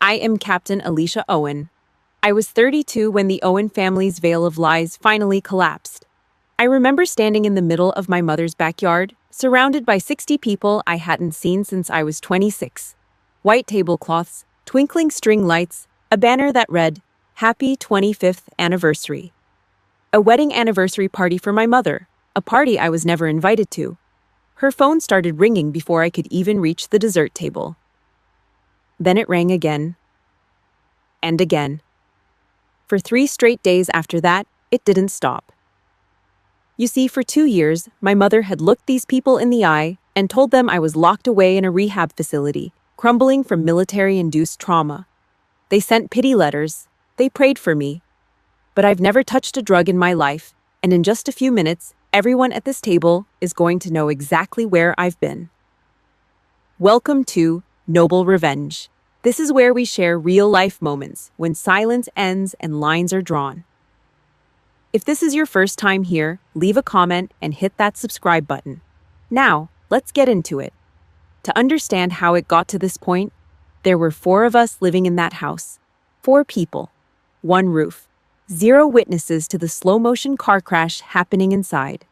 I am Captain Alicia Owen. I was 32 when the Owen family's veil of lies finally collapsed. I remember standing in the middle of my mother's backyard, surrounded by 60 people I hadn't seen since I was 26. White tablecloths, twinkling string lights, a banner that read, "Happy 25th Anniversary." A wedding anniversary party for my mother, a party I was never invited to. Her phone started ringing before I could even reach the dessert table. Then it rang again. And again. For 3 straight days after that, it didn't stop. You see, for 2 years, my mother had looked these people in the eye and told them I was locked away in a rehab facility, crumbling from military-induced trauma. They sent pity letters. They prayed for me. But I've never touched a drug in my life, and in just a few minutes, everyone at this table is going to know exactly where I've been. Welcome to Noble Revenge. This is where we share real-life moments when silence ends and lines are drawn. If this is your first time here, leave a comment and hit that subscribe button. Now, let's get into it. To understand how it got to this point, there were 4 of us living in that house. 4 people. 1 roof. 0 witnesses to the slow-motion car crash happening inside.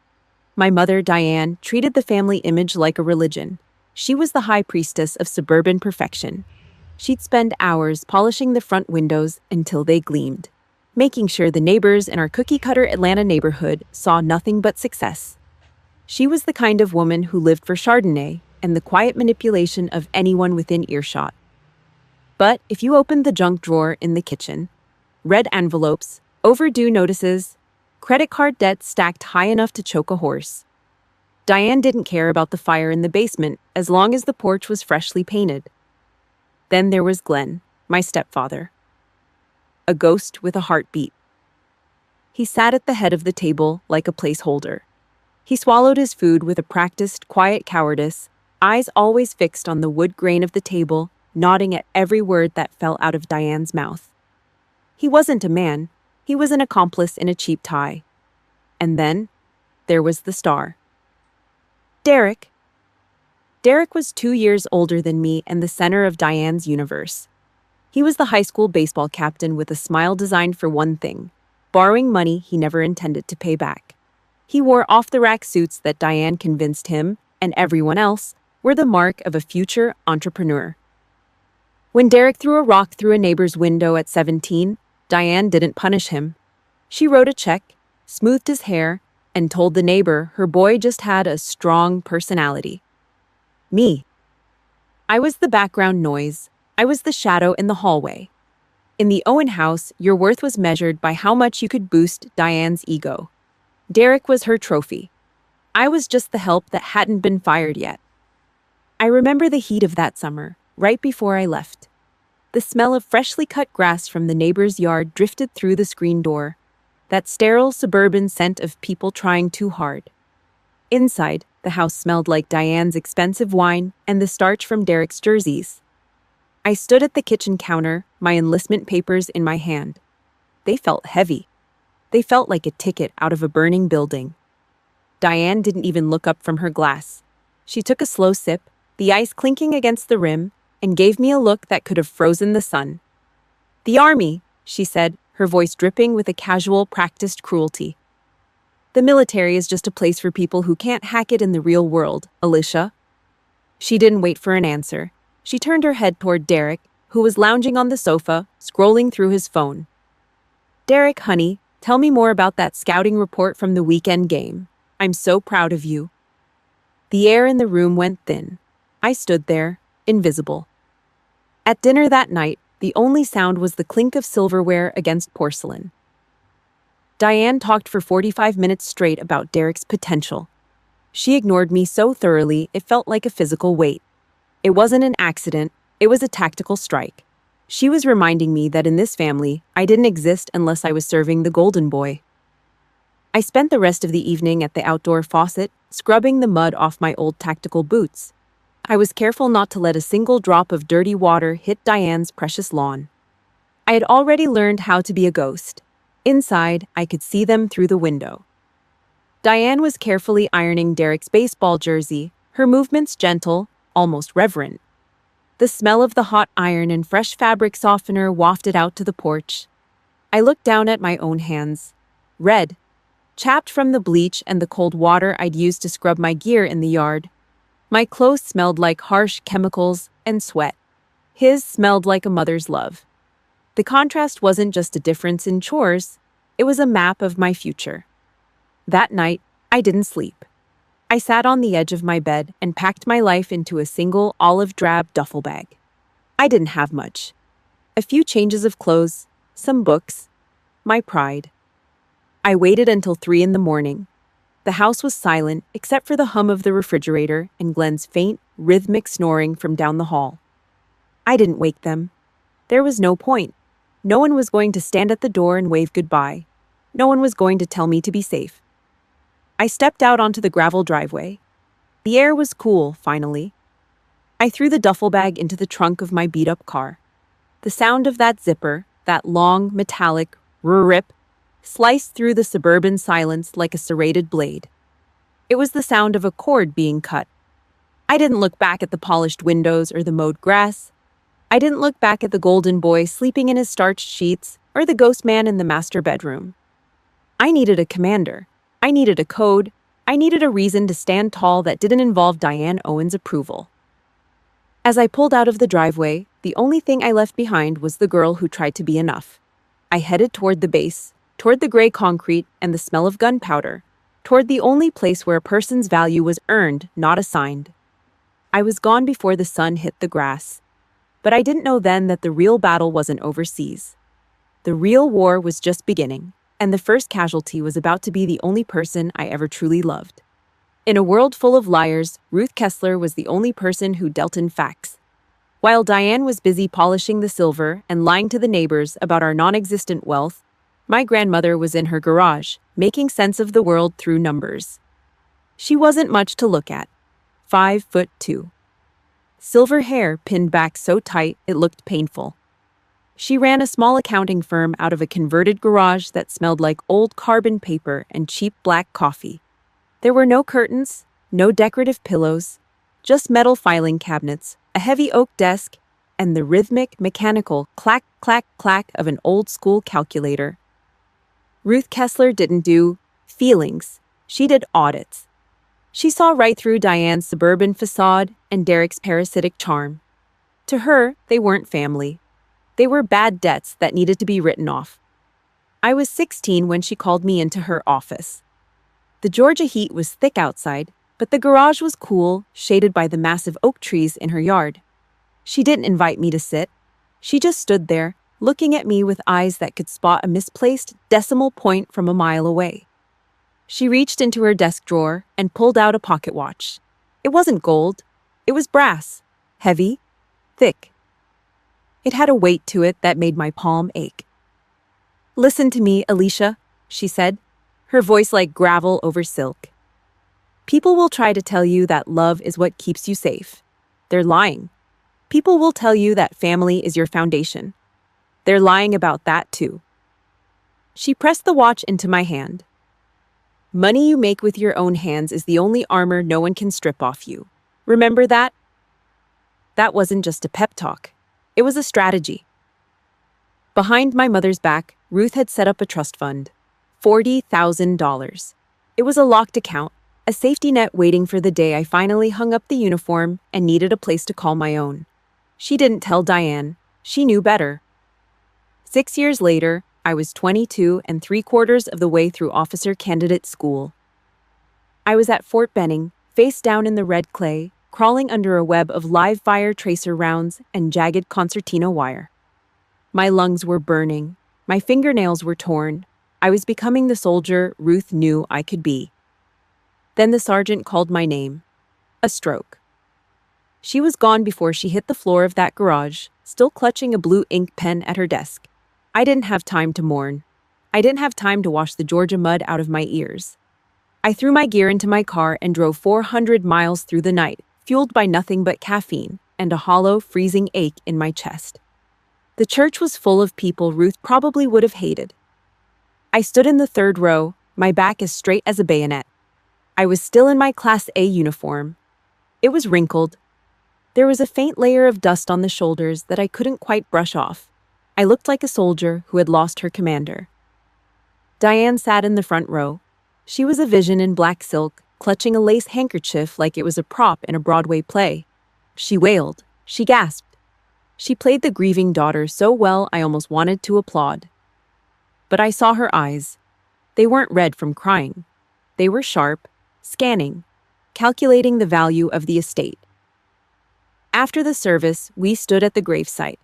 My mother, Diane, treated the family image like a religion. She was the high priestess of suburban perfection. She'd spend hours polishing the front windows until they gleamed, making sure the neighbors in our cookie-cutter Atlanta neighborhood saw nothing but success. She was the kind of woman who lived for Chardonnay and the quiet manipulation of anyone within earshot. But if you opened the junk drawer in the kitchen, red envelopes, overdue notices, credit card debt stacked high enough to choke a horse. Diane didn't care about the fire in the basement as long as the porch was freshly painted. Then there was Glenn, my stepfather. A ghost with a heartbeat. He sat at the head of the table like a placeholder. He swallowed his food with a practiced, quiet cowardice, eyes always fixed on the wood grain of the table, nodding at every word that fell out of Diane's mouth. He wasn't a man. He was an accomplice in a cheap tie. And then, there was the star. Derek. Derek was 2 years older than me and the center of Diane's universe. He was the high school baseball captain with a smile designed for one thing: borrowing money he never intended to pay back. He wore off-the-rack suits that Diane convinced him, and everyone else, were the mark of a future entrepreneur. When Derek threw a rock through a neighbor's window at 17, Diane didn't punish him. She wrote a check, smoothed his hair, and told the neighbor her boy just had a strong personality. Me. I was the background noise. I was the shadow in the hallway. In the Owen house, your worth was measured by how much you could boost Diane's ego. Derek was her trophy. I was just the help that hadn't been fired yet. I remember the heat of that summer, right before I left. The smell of freshly cut grass from the neighbor's yard drifted through the screen door, that sterile suburban scent of people trying too hard. Inside, the house smelled like Diane's expensive wine and the starch from Derek's jerseys. I stood at the kitchen counter, my enlistment papers in my hand. They felt heavy. They felt like a ticket out of a burning building. Diane didn't even look up from her glass. She took a slow sip, the ice clinking against the rim, and gave me a look that could have frozen the sun. "The army," she said, her voice dripping with a casual, practiced cruelty. "The military is just a place for people who can't hack it in the real world, Alicia." She didn't wait for an answer. She turned her head toward Derek, who was lounging on the sofa, scrolling through his phone. "Derek, honey, tell me more about that scouting report from the weekend game. I'm so proud of you." The air in the room went thin. I stood there, invisible. At dinner that night, the only sound was the clink of silverware against porcelain. Diane talked for 45 minutes straight about Derek's potential. She ignored me so thoroughly it felt like a physical weight. It wasn't an accident, it was a tactical strike. She was reminding me that in this family, I didn't exist unless I was serving the golden boy. I spent the rest of the evening at the outdoor faucet, scrubbing the mud off my old tactical boots. I was careful not to let a single drop of dirty water hit Diane's precious lawn. I had already learned how to be a ghost. Inside, I could see them through the window. Diane was carefully ironing Derek's baseball jersey, her movements gentle, almost reverent. The smell of the hot iron and fresh fabric softener wafted out to the porch. I looked down at my own hands. Red, chapped from the bleach and the cold water I'd used to scrub my gear in the yard. My clothes smelled like harsh chemicals and sweat. His smelled like a mother's love. The contrast wasn't just a difference in chores, it was a map of my future. That night, I didn't sleep. I sat on the edge of my bed and packed my life into a single olive drab duffel bag. I didn't have much. A few changes of clothes, some books, my pride. I waited until 3 in the morning. The house was silent except for the hum of the refrigerator and Glenn's faint, rhythmic snoring from down the hall. I didn't wake them. There was no point. No one was going to stand at the door and wave goodbye. No one was going to tell me to be safe. I stepped out onto the gravel driveway. The air was cool, finally. I threw the duffel bag into the trunk of my beat-up car. The sound of that zipper, that long, metallic rip, sliced through the suburban silence like a serrated blade. It was the sound of a cord being cut. I didn't look back at the polished windows or the mowed grass. I didn't look back at the golden boy sleeping in his starched sheets or the ghost man in the master bedroom. I needed a commander. I needed a code. I needed a reason to stand tall that didn't involve Diane Owen's approval. As I pulled out of the driveway, the only thing I left behind was the girl who tried to be enough. I headed toward the base, toward the gray concrete and the smell of gunpowder, toward the only place where a person's value was earned, not assigned. I was gone before the sun hit the grass. But I didn't know then that the real battle wasn't overseas. The real war was just beginning, and the first casualty was about to be the only person I ever truly loved. In a world full of liars, Ruth Kessler was the only person who dealt in facts. While Diane was busy polishing the silver and lying to the neighbors about our non-existent wealth, my grandmother was in her garage, making sense of the world through numbers. She wasn't much to look at. 5'2". Silver hair pinned back so tight it looked painful. She ran a small accounting firm out of a converted garage that smelled like old carbon paper and cheap black coffee. There were no curtains, no decorative pillows, just metal filing cabinets, a heavy oak desk, and the rhythmic, mechanical clack, clack, clack of an old-school calculator. Ruth Kessler didn't do feelings. She did audits. She saw right through Diane's suburban facade and Derek's parasitic charm. To her, they weren't family. They were bad debts that needed to be written off. I was 16 when she called me into her office. The Georgia heat was thick outside, but the garage was cool, shaded by the massive oak trees in her yard. She didn't invite me to sit. She just stood there, looking at me with eyes that could spot a misplaced decimal point from a mile away. She reached into her desk drawer and pulled out a pocket watch. It wasn't gold. It was brass. Heavy. Thick. It had a weight to it that made my palm ache. "Listen to me, Alicia," she said, her voice like gravel over silk. "People will try to tell you that love is what keeps you safe. They're lying. People will tell you that family is your foundation. They're lying about that too." She pressed the watch into my hand. "Money you make with your own hands is the only armor no one can strip off you. Remember that?" That wasn't just a pep talk. It was a strategy. Behind my mother's back, Ruth had set up a trust fund. $40,000. It was a locked account, a safety net waiting for the day I finally hung up the uniform and needed a place to call my own. She didn't tell Diane. She knew better. 6 years later, I was 22 and 3/4 of the way through officer candidate school. I was at Fort Benning, face down in the red clay, crawling under a web of live fire tracer rounds and jagged concertina wire. My lungs were burning. My fingernails were torn. I was becoming the soldier Ruth knew I could be. Then the sergeant called my name. A stroke. She was gone before she hit the floor of that garage, still clutching a blue ink pen at her desk. I didn't have time to mourn. I didn't have time to wash the Georgia mud out of my ears. I threw my gear into my car and drove 400 miles through the night, fueled by nothing but caffeine and a hollow, freezing ache in my chest. The church was full of people Ruth probably would have hated. I stood in the third row, my back as straight as a bayonet. I was still in my Class A uniform. It was wrinkled. There was a faint layer of dust on the shoulders that I couldn't quite brush off. I looked like a soldier who had lost her commander. Diane sat in the front row. She was a vision in black silk, clutching a lace handkerchief like it was a prop in a Broadway play. She wailed. She gasped. She played the grieving daughter so well I almost wanted to applaud. But I saw her eyes. They weren't red from crying. They were sharp, scanning, calculating the value of the estate. After the service, we stood at the gravesite.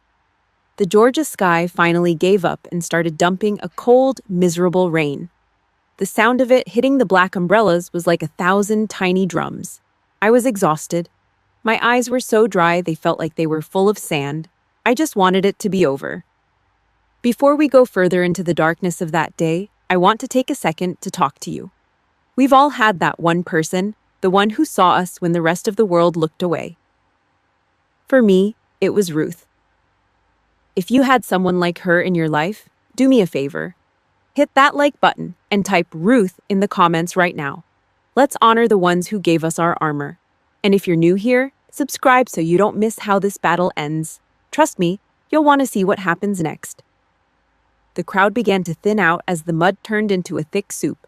The Georgia sky finally gave up and started dumping a cold, miserable rain. The sound of it hitting the black umbrellas was like 1,000 tiny drums. I was exhausted. My eyes were so dry they felt like they were full of sand. I just wanted it to be over. Before we go further into the darkness of that day, I want to take a second to talk to you. We've all had that one person, the one who saw us when the rest of the world looked away. For me, it was Ruth. If you had someone like her in your life, do me a favor. Hit that like button and type Ruth in the comments right now. Let's honor the ones who gave us our armor. And if you're new here, subscribe so you don't miss how this battle ends. Trust me, you'll want to see what happens next. The crowd began to thin out as the mud turned into a thick soup.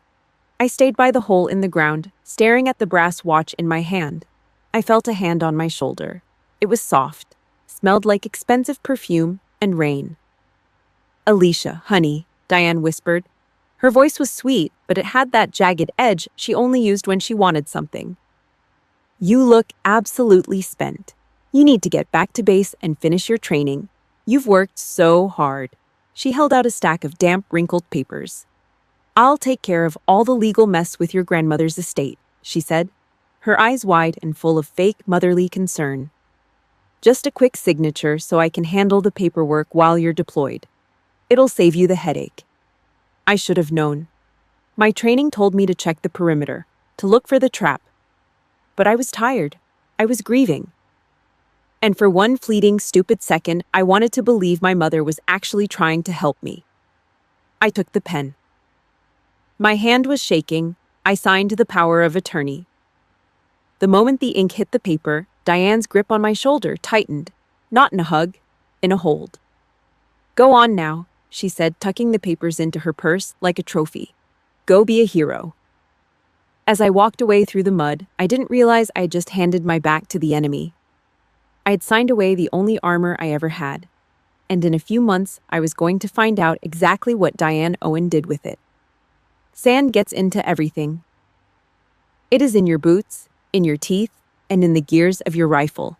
I stayed by the hole in the ground, staring at the brass watch in my hand. I felt a hand on my shoulder. It was soft, smelled like expensive perfume and rain. "Alicia, honey," Diane whispered. Her voice was sweet, but it had that jagged edge she only used when she wanted something. "You look absolutely spent. You need to get back to base and finish your training. You've worked so hard." She held out a stack of damp, wrinkled papers. "I'll take care of all the legal mess with your grandmother's estate," she said, her eyes wide and full of fake motherly concern. "Just a quick signature so I can handle the paperwork while you're deployed. It'll save you the headache." I should have known. My training told me to check the perimeter, to look for the trap. But I was tired. I was grieving. And for one fleeting, stupid second, I wanted to believe my mother was actually trying to help me. I took the pen. My hand was shaking. I signed the power of attorney. The moment the ink hit the paper, Diane's grip on my shoulder tightened, not in a hug, in a hold. "Go on now," she said, tucking the papers into her purse like a trophy. "Go be a hero." As I walked away through the mud, I didn't realize I had just handed my back to the enemy. I had signed away the only armor I ever had, and in a few months I was going to find out exactly what Diane Owen did with it. Sand gets into everything. It is in your boots, in your teeth, and in the gears of your rifle.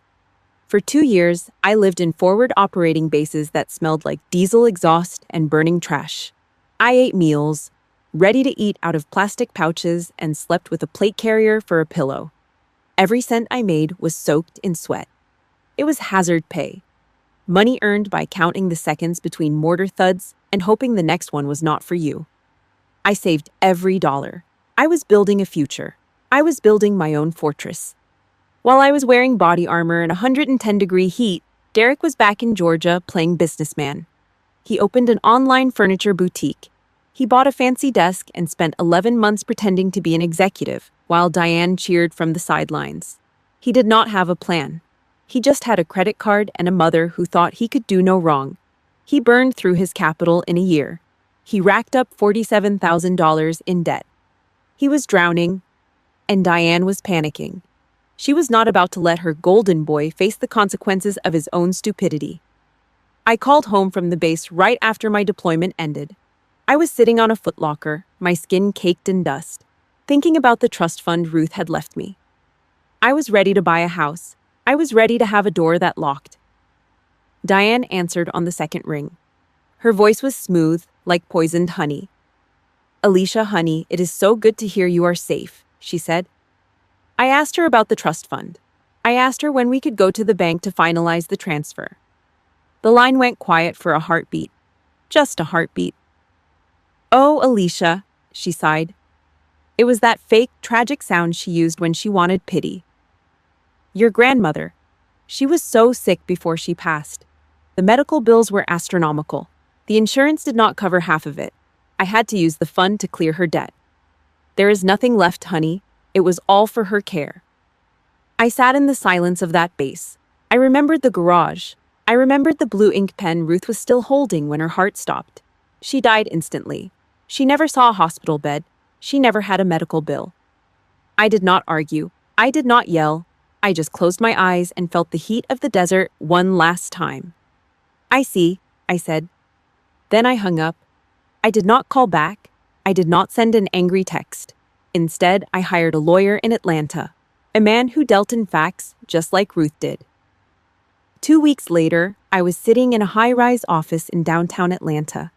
For 2 years, I lived in forward operating bases that smelled like diesel exhaust and burning trash. I ate meals, ready to eat out of plastic pouches, and slept with a plate carrier for a pillow. Every cent I made was soaked in sweat. It was hazard pay. Money earned by counting the seconds between mortar thuds and hoping the next one was not for you. I saved every dollar. I was building a future. I was building my own fortress. While I was wearing body armor in 110-degree heat, Derek was back in Georgia playing businessman. He opened an online furniture boutique. He bought a fancy desk and spent 11 months pretending to be an executive, while Diane cheered from the sidelines. He did not have a plan. He just had a credit card and a mother who thought he could do no wrong. He burned through his capital in a year. He racked up $47,000 in debt. He was drowning, and Diane was panicking. She was not about to let her golden boy face the consequences of his own stupidity. I called home from the base right after my deployment ended. I was sitting on a footlocker, my skin caked in dust, thinking about the trust fund Ruth had left me. I was ready to buy a house. I was ready to have a door that locked. Diane answered on the second ring. Her voice was smooth, like poisoned honey. "Alicia, honey, it is so good to hear you are safe," she said. I asked her about the trust fund. I asked her when we could go to the bank to finalize the transfer. The line went quiet for a heartbeat. Just a heartbeat. "Oh, Alicia," she sighed. It was that fake, tragic sound she used when she wanted pity. "Your grandmother. She was so sick before she passed. The medical bills were astronomical. The insurance did not cover half of it. I had to use the fund to clear her debt. There is nothing left, honey. It was all for her care." I sat in the silence of that base. I remembered the garage. I remembered the blue ink pen Ruth was still holding when her heart stopped. She died instantly. She never saw a hospital bed. She never had a medical bill. I did not argue. I did not yell. I just closed my eyes and felt the heat of the desert one last time. I see, I said. Then I hung up. I did not call back. I did not send an angry text. Instead, I hired a lawyer in Atlanta, a man who dealt in facts just like Ruth did. 2 weeks later, I was sitting in a high-rise office in downtown Atlanta.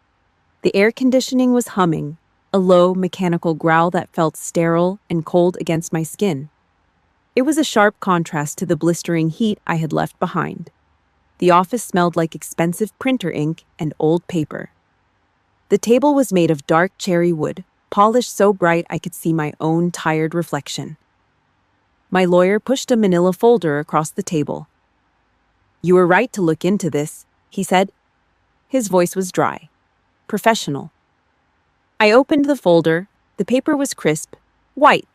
The air conditioning was humming, a low, mechanical growl that felt sterile and cold against my skin. It was a sharp contrast to the blistering heat I had left behind. The office smelled like expensive printer ink and old paper. The table was made of dark cherry wood, polished so bright I could see my own tired reflection. My lawyer pushed a manila folder across the table. "You were right to look into this," he said. His voice was dry, professional. I opened the folder. The paper was crisp, white.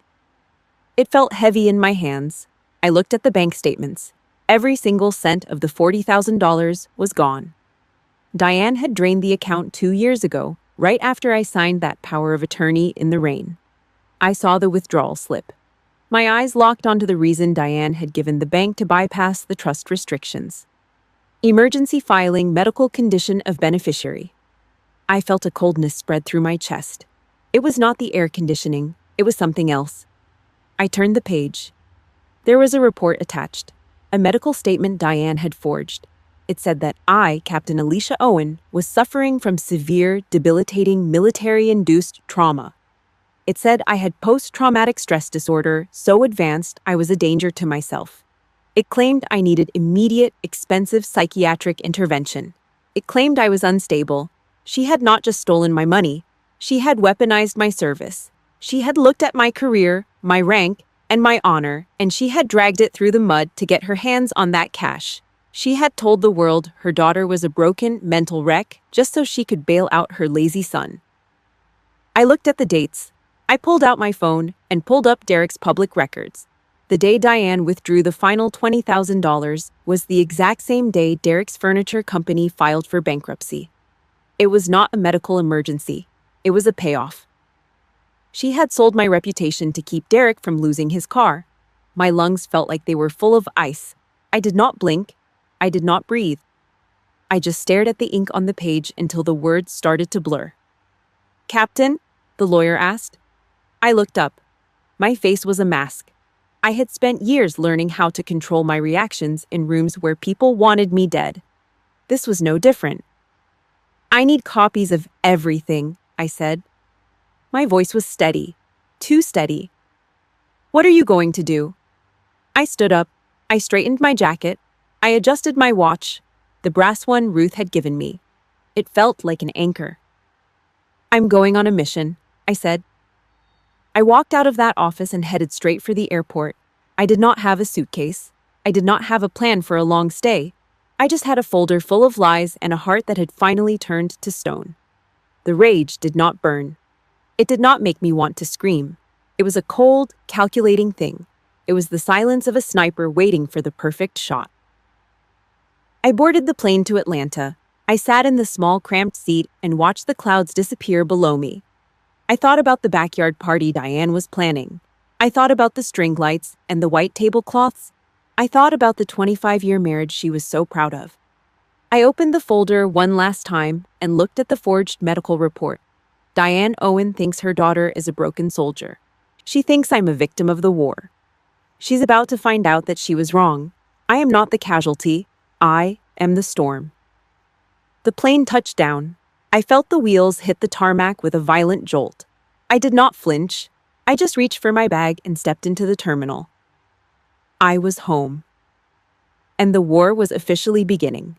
It felt heavy in my hands. I looked at the bank statements. Every single cent of the $40,000 was gone. Diane had drained the account 2 years ago, right after I signed that power of attorney in the rain. I saw the withdrawal slip. My eyes locked onto the reason Diane had given the bank to bypass the trust restrictions. Emergency filing, medical condition of beneficiary. I felt a coldness spread through my chest. It was not the air conditioning, it was something else. I turned the page. There was a report attached, a medical statement Diane had forged. It said that I, Captain Alicia Owen, was suffering from severe, debilitating military-induced trauma. It said I had post-traumatic stress disorder so advanced I was a danger to myself. It claimed I needed immediate, expensive psychiatric intervention. It claimed I was unstable. She had not just stolen my money. She had weaponized my service. She had looked at my career, my rank, and my honor, and she had dragged it through the mud to get her hands on that cash. She had told the world her daughter was a broken, mental wreck just so she could bail out her lazy son. I looked at the dates. I pulled out my phone and pulled up Derek's public records. The day Diane withdrew the final $20,000 was the exact same day Derek's furniture company filed for bankruptcy. It was not a medical emergency. It was a payoff. She had sold my reputation to keep Derek from losing his car. My lungs felt like they were full of ice. I did not blink. I did not breathe. I just stared at the ink on the page until the words started to blur. "Captain?" the lawyer asked. I looked up. My face was a mask. I had spent years learning how to control my reactions in rooms where people wanted me dead. This was no different. "I need copies of everything," I said. My voice was steady, too steady. "What are you going to do?" I stood up. I straightened my jacket. I adjusted my watch, the brass one Ruth had given me. It felt like an anchor. "I'm going on a mission," I said. I walked out of that office and headed straight for the airport. I did not have a suitcase. I did not have a plan for a long stay. I just had a folder full of lies and a heart that had finally turned to stone. The rage did not burn. It did not make me want to scream. It was a cold, calculating thing. It was the silence of a sniper waiting for the perfect shot. I boarded the plane to Atlanta. I sat in the small, cramped seat and watched the clouds disappear below me. I thought about the backyard party Diane was planning. I thought about the string lights and the white tablecloths. I thought about the 25-year marriage she was so proud of. I opened the folder one last time and looked at the forged medical report. Diane Owen thinks her daughter is a broken soldier. She thinks I'm a victim of the war. She's about to find out that she was wrong. I am not the casualty. I am the storm. The plane touched down. I felt the wheels hit the tarmac with a violent jolt. I did not flinch. I just reached for my bag and stepped into the terminal. I was home. And the war was officially beginning.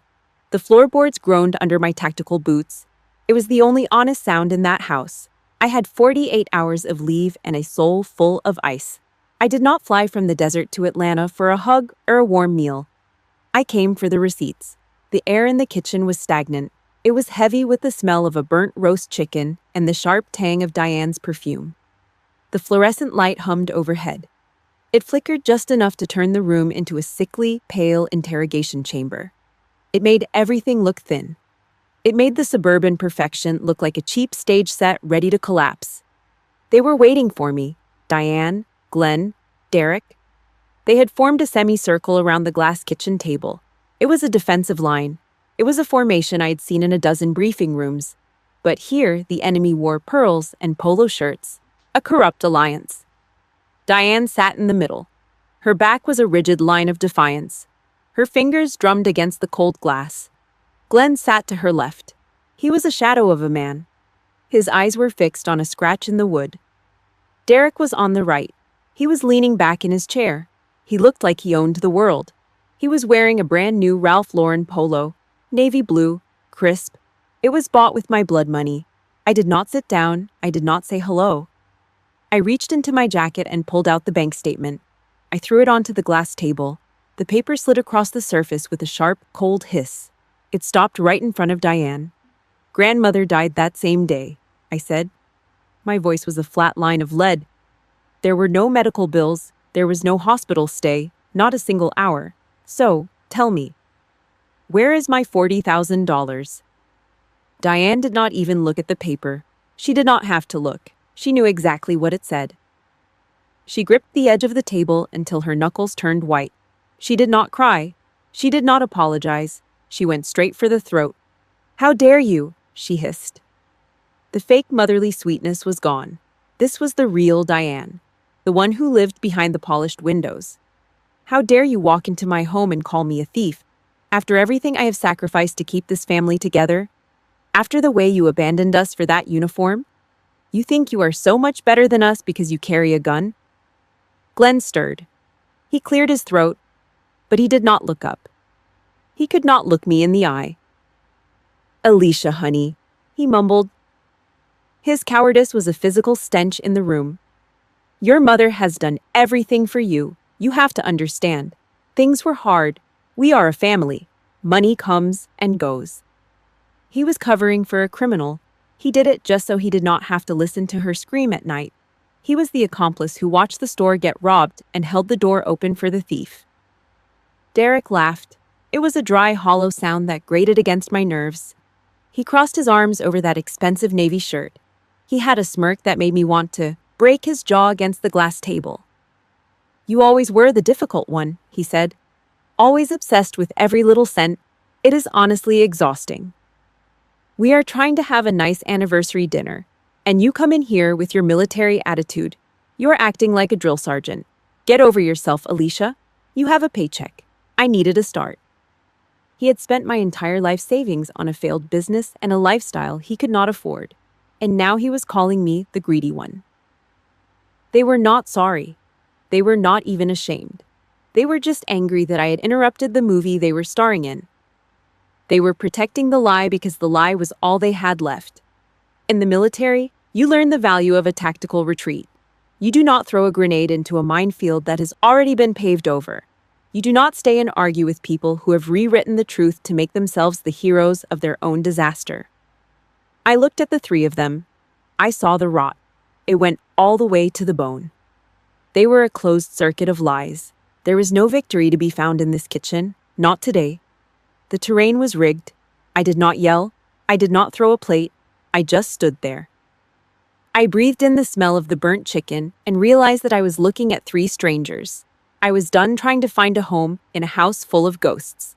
The floorboards groaned under my tactical boots. It was the only honest sound in that house. I had 48 hours of leave and a soul full of ice. I did not fly from the desert to Atlanta for a hug or a warm meal. I came for the receipts. The air in the kitchen was stagnant. It was heavy with the smell of a burnt roast chicken and the sharp tang of Diane's perfume. The fluorescent light hummed overhead. It flickered just enough to turn the room into a sickly, pale interrogation chamber. It made everything look thin. It made the suburban perfection look like a cheap stage set ready to collapse. They were waiting for me. Diane, Glenn, Derek. They had formed a semicircle around the glass kitchen table. It was a defensive line. It was a formation I had seen in a dozen briefing rooms. But here, the enemy wore pearls and polo shirts. A corrupt alliance. Diane sat in the middle. Her back was a rigid line of defiance. Her fingers drummed against the cold glass. Glenn sat to her left. He was a shadow of a man. His eyes were fixed on a scratch in the wood. Derek was on the right. He was leaning back in his chair. He looked like he owned the world. He was wearing a brand new Ralph Lauren polo, navy blue, crisp. It was bought with my blood money. I did not sit down. I did not say hello. I reached into my jacket and pulled out the bank statement. I threw it onto the glass table. The paper slid across the surface with a sharp, cold hiss. It stopped right in front of Diane. "Grandmother died that same day," I said. My voice was a flat line of lead. There were no medical bills. There was no hospital stay, not a single hour. So, tell me, where is my $40,000? Diane did not even look at the paper. She did not have to look. She knew exactly what it said. She gripped the edge of the table until her knuckles turned white. She did not cry. She did not apologize. She went straight for the throat. "How dare you?" she hissed. The fake motherly sweetness was gone. This was the real Diane, the one who lived behind the polished windows. "How dare you walk into my home and call me a thief? After everything I have sacrificed to keep this family together? After the way you abandoned us for that uniform? You think you are so much better than us because you carry a gun?" Glenn stirred. He cleared his throat, but he did not look up. He could not look me in the eye. "Alicia, honey," he mumbled. His cowardice was a physical stench in the room. "Your mother has done everything for you. You have to understand. Things were hard. We are a family. Money comes and goes." He was covering for a criminal. He did it just so he did not have to listen to her scream at night. He was the accomplice who watched the store get robbed and held the door open for the thief. Derek laughed. It was a dry, hollow sound that grated against my nerves. He crossed his arms over that expensive navy shirt. He had a smirk that made me want to break his jaw against the glass table. "You always were the difficult one," he said. "Always obsessed with every little cent. It is honestly exhausting. We are trying to have a nice anniversary dinner, and you come in here with your military attitude. You're acting like a drill sergeant. Get over yourself, Alicia. You have a paycheck. I needed a start." He had spent my entire life savings on a failed business and a lifestyle he could not afford, and now he was calling me the greedy one. They were not sorry. They were not even ashamed. They were just angry that I had interrupted the movie they were starring in. They were protecting the lie because the lie was all they had left. In the military, you learn the value of a tactical retreat. You do not throw a grenade into a minefield that has already been paved over. You do not stay and argue with people who have rewritten the truth to make themselves the heroes of their own disaster. I looked at the three of them. I saw the rot. It went all the way to the bone. They were a closed circuit of lies. There was no victory to be found in this kitchen, not today. The terrain was rigged. I did not yell. I did not throw a plate. I just stood there. I breathed in the smell of the burnt chicken and realized that I was looking at three strangers. I was done trying to find a home in a house full of ghosts.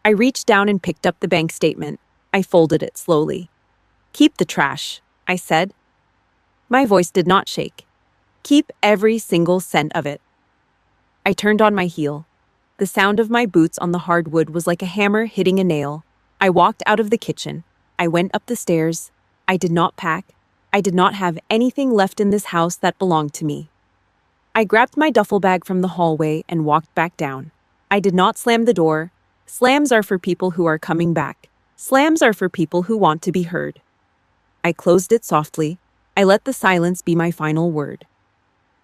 I reached down and picked up the bank statement. I folded it slowly. "Keep the trash," I said. My voice did not shake. "Keep every single cent of it." I turned on my heel. The sound of my boots on the hardwood was like a hammer hitting a nail. I walked out of the kitchen. I went up the stairs. I did not pack. I did not have anything left in this house that belonged to me. I grabbed my duffel bag from the hallway and walked back down. I did not slam the door. Slams are for people who are coming back. Slams are for people who want to be heard. I closed it softly. I let the silence be my final word.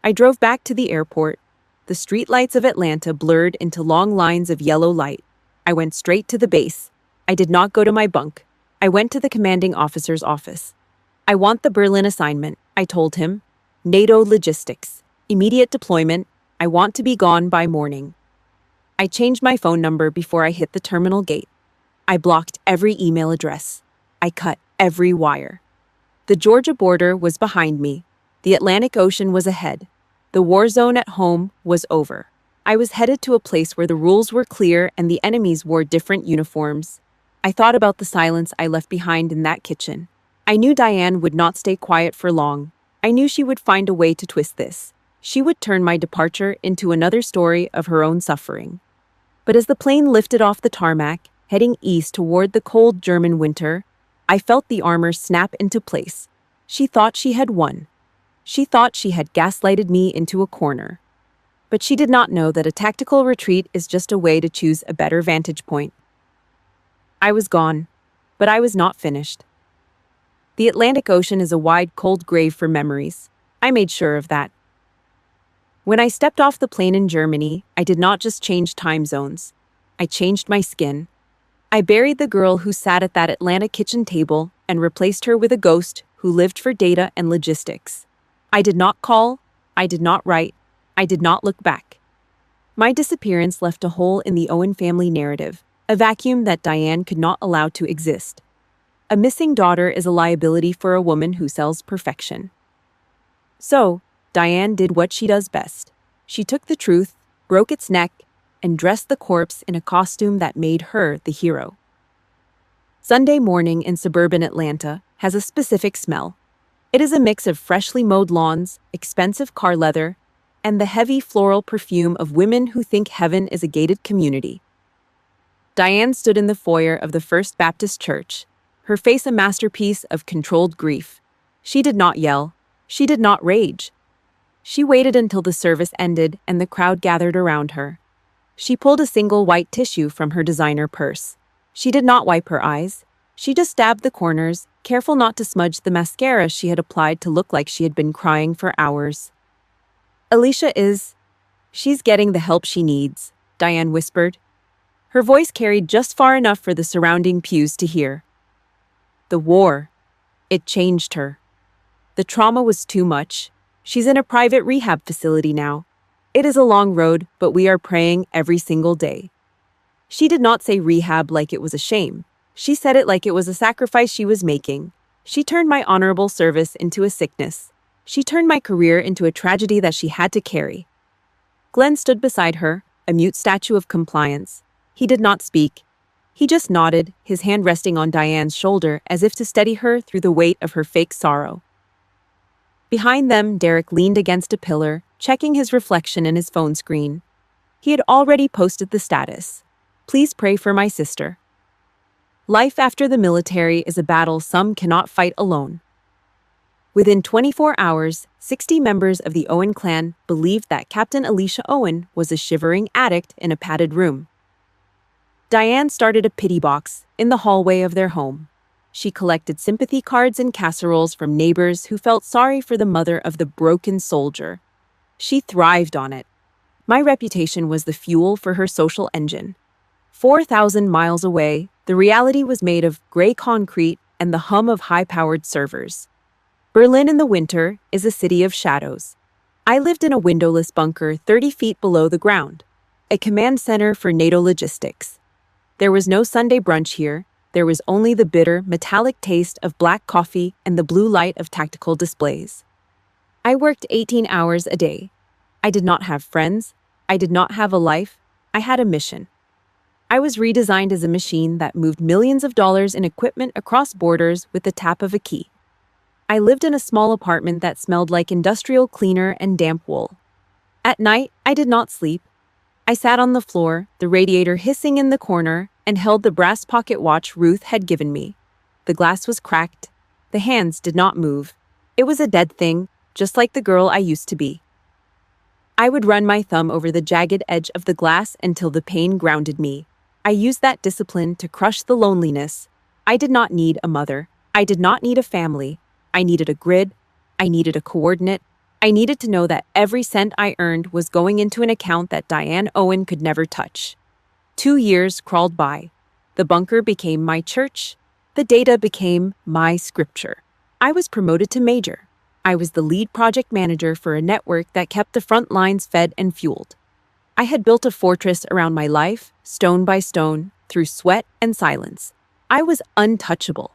I drove back to the airport. The streetlights of Atlanta blurred into long lines of yellow light. I went straight to the base. I did not go to my bunk. I went to the commanding officer's office. "I want the Berlin assignment," I told him. "NATO logistics. Immediate deployment. I want to be gone by morning. I changed my phone number before I hit the terminal gate. I blocked every email address. I cut every wire. The Georgia border was behind me. The Atlantic Ocean was ahead. The war zone at home was over. I was headed to a place where the rules were clear and the enemies wore different uniforms. I thought about the silence I left behind in that kitchen. I knew Diane would not stay quiet for long. I knew she would find a way to twist this. She would turn my departure into another story of her own suffering. But as the plane lifted off the tarmac, heading east toward the cold German winter, I felt the armor snap into place. She thought she had won. She thought she had gaslighted me into a corner. But she did not know that a tactical retreat is just a way to choose a better vantage point. I was gone, but I was not finished. The Atlantic Ocean is a wide, cold grave for memories. I made sure of that. When I stepped off the plane in Germany, I did not just change time zones. I changed my skin. I buried the girl who sat at that Atlanta kitchen table and replaced her with a ghost who lived for data and logistics. I did not call. I did not write. I did not look back. My disappearance left a hole in the Owen family narrative, a vacuum that Diane could not allow to exist. A missing daughter is a liability for a woman who sells perfection. So, Diane did what she does best. She took the truth, broke its neck, and dressed the corpse in a costume that made her the hero. Sunday morning in suburban Atlanta has a specific smell. It is a mix of freshly mowed lawns, expensive car leather, and the heavy floral perfume of women who think heaven is a gated community. Diane stood in the foyer of the First Baptist Church, her face a masterpiece of controlled grief. She did not yell. She did not rage. She waited until the service ended and the crowd gathered around her. She pulled a single white tissue from her designer purse. She did not wipe her eyes. She just dabbed the corners, careful not to smudge the mascara she had applied to look like she had been crying for hours. She's getting the help she needs, Diane whispered. Her voice carried just far enough for the surrounding pews to hear. The war. It changed her. The trauma was too much. She's in a private rehab facility now. It is a long road, but we are praying every single day. She did not say rehab like it was a shame. She said it like it was a sacrifice she was making. She turned my honorable service into a sickness. She turned my career into a tragedy that she had to carry. Glenn stood beside her, a mute statue of compliance. He did not speak. He just nodded, his hand resting on Diane's shoulder as if to steady her through the weight of her fake sorrow. Behind them, Derek leaned against a pillar, checking his reflection in his phone screen. He had already posted the status. Please pray for my sister. Life after the military is a battle some cannot fight alone. Within 24 hours, 60 members of the Owen clan believed that Captain Alicia Owen was a shivering addict in a padded room. Diane started a pity box in the hallway of their home. She collected sympathy cards and casseroles from neighbors who felt sorry for the mother of the broken soldier. She thrived on it. My reputation was the fuel for her social engine. 4,000 miles away, the reality was made of gray concrete and the hum of high-powered servers. Berlin in the winter is a city of shadows. I lived in a windowless bunker 30 feet below the ground, a command center for NATO logistics. There was no Sunday brunch here. There was only the bitter, metallic taste of black coffee and the blue light of tactical displays. I worked 18 hours a day. I did not have friends. I did not have a life. I had a mission. I was redesigned as a machine that moved millions of dollars in equipment across borders with the tap of a key. I lived in a small apartment that smelled like industrial cleaner and damp wool. At night, I did not sleep. I sat on the floor, the radiator hissing in the corner, and held the brass pocket watch Ruth had given me. The glass was cracked. The hands did not move. It was a dead thing, just like the girl I used to be. I would run my thumb over the jagged edge of the glass until the pain grounded me. I used that discipline to crush the loneliness. I did not need a mother. I did not need a family. I needed a grid. I needed a coordinate. I needed to know that every cent I earned was going into an account that Diane Owen could never touch. 2 years crawled by. The bunker became my church. The data became my scripture. I was promoted to major. I was the lead project manager for a network that kept the front lines fed and fueled. I had built a fortress around my life, stone by stone, through sweat and silence. I was untouchable.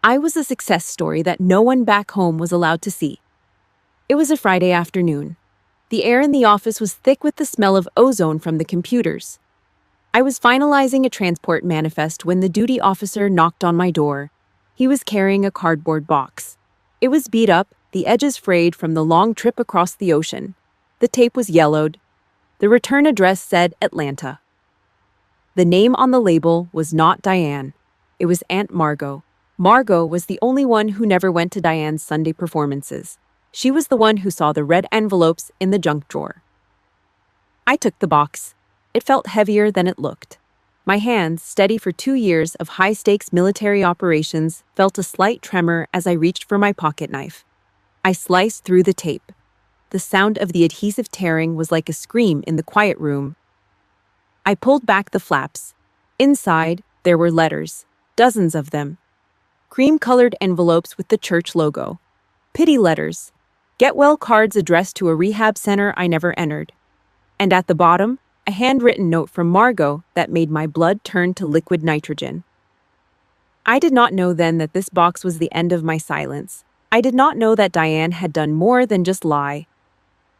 I was a success story that no one back home was allowed to see. It was a Friday afternoon. The air in the office was thick with the smell of ozone from the computers. I was finalizing a transport manifest when the duty officer knocked on my door. He was carrying a cardboard box. It was beat up, the edges frayed from the long trip across the ocean. The tape was yellowed. The return address said Atlanta. The name on the label was not Diane. It was Aunt Margot. Margot was the only one who never went to Diane's Sunday performances. She was the one who saw the red envelopes in the junk drawer. I took the box. It felt heavier than it looked. My hands, steady for 2 years of high-stakes military operations, felt a slight tremor as I reached for my pocket knife. I sliced through the tape. The sound of the adhesive tearing was like a scream in the quiet room. I pulled back the flaps. Inside, there were letters, dozens of them. Cream-colored envelopes with the church logo. Pity letters. Get-well cards addressed to a rehab center I never entered. And at the bottom, a handwritten note from Margot that made my blood turn to liquid nitrogen. I did not know then that this box was the end of my silence. I did not know that Diane had done more than just lie.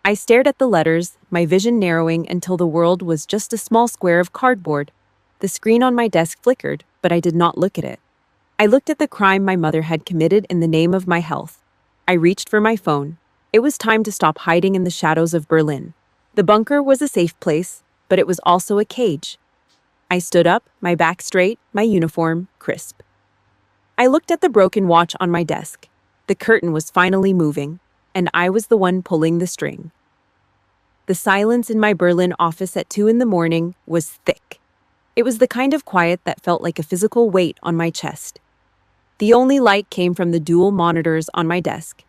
I stared at the letters, my vision narrowing until the world was just a small square of cardboard. The screen on my desk flickered, but I did not look at it. I looked at the crime my mother had committed in the name of my health. I reached for my phone. It was time to stop hiding in the shadows of Berlin. The bunker was a safe place, but it was also a cage. I stood up, my back straight, my uniform crisp. I looked at the broken watch on my desk. The curtain was finally moving, and I was the one pulling the string. The silence in my Berlin office at 2 a.m. was thick. It was the kind of quiet that felt like a physical weight on my chest. The only light came from the dual monitors on my desk.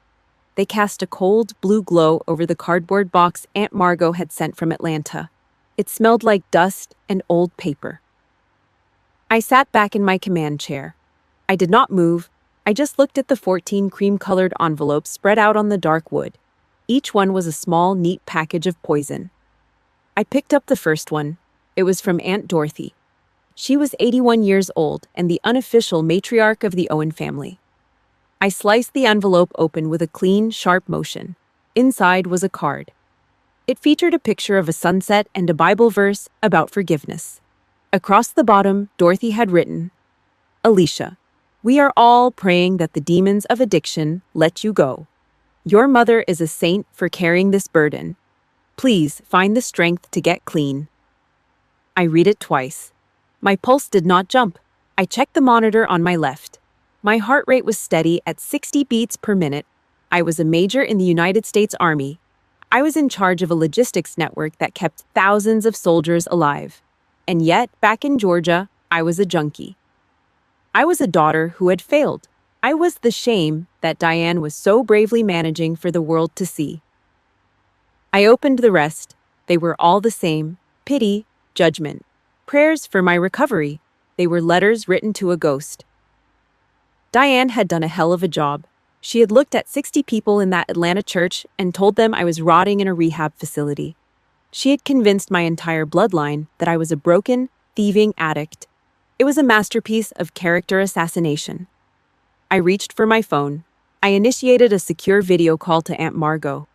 They cast a cold blue glow over the cardboard box Aunt Margot had sent from Atlanta. It smelled like dust and old paper. I sat back in my command chair. I did not move. I just looked at the 14 cream-colored envelopes spread out on the dark wood. Each one was a small, neat package of poison. I picked up the first one. It was from Aunt Dorothy. She was 81 years old and the unofficial matriarch of the Owen family. I sliced the envelope open with a clean, sharp motion. Inside was a card. It featured a picture of a sunset and a Bible verse about forgiveness. Across the bottom, Dorothy had written, "Alicia, we are all praying that the demons of addiction let you go. Your mother is a saint for carrying this burden. Please find the strength to get clean." I read it twice. My pulse did not jump. I checked the monitor on my left. My heart rate was steady at 60 beats per minute. I was a major in the United States Army. I was in charge of a logistics network that kept thousands of soldiers alive. And yet, back in Georgia, I was a junkie. I was a daughter who had failed. I was the shame that Diane was so bravely managing for the world to see. I opened the rest. They were all the same: pity, judgment, prayers for my recovery. They were letters written to a ghost. Diane had done a hell of a job. She had looked at 60 people in that Atlanta church and told them I was rotting in a rehab facility. She had convinced my entire bloodline that I was a broken, thieving addict. It was a masterpiece of character assassination. I reached for my phone. I initiated a secure video call to Aunt Margot.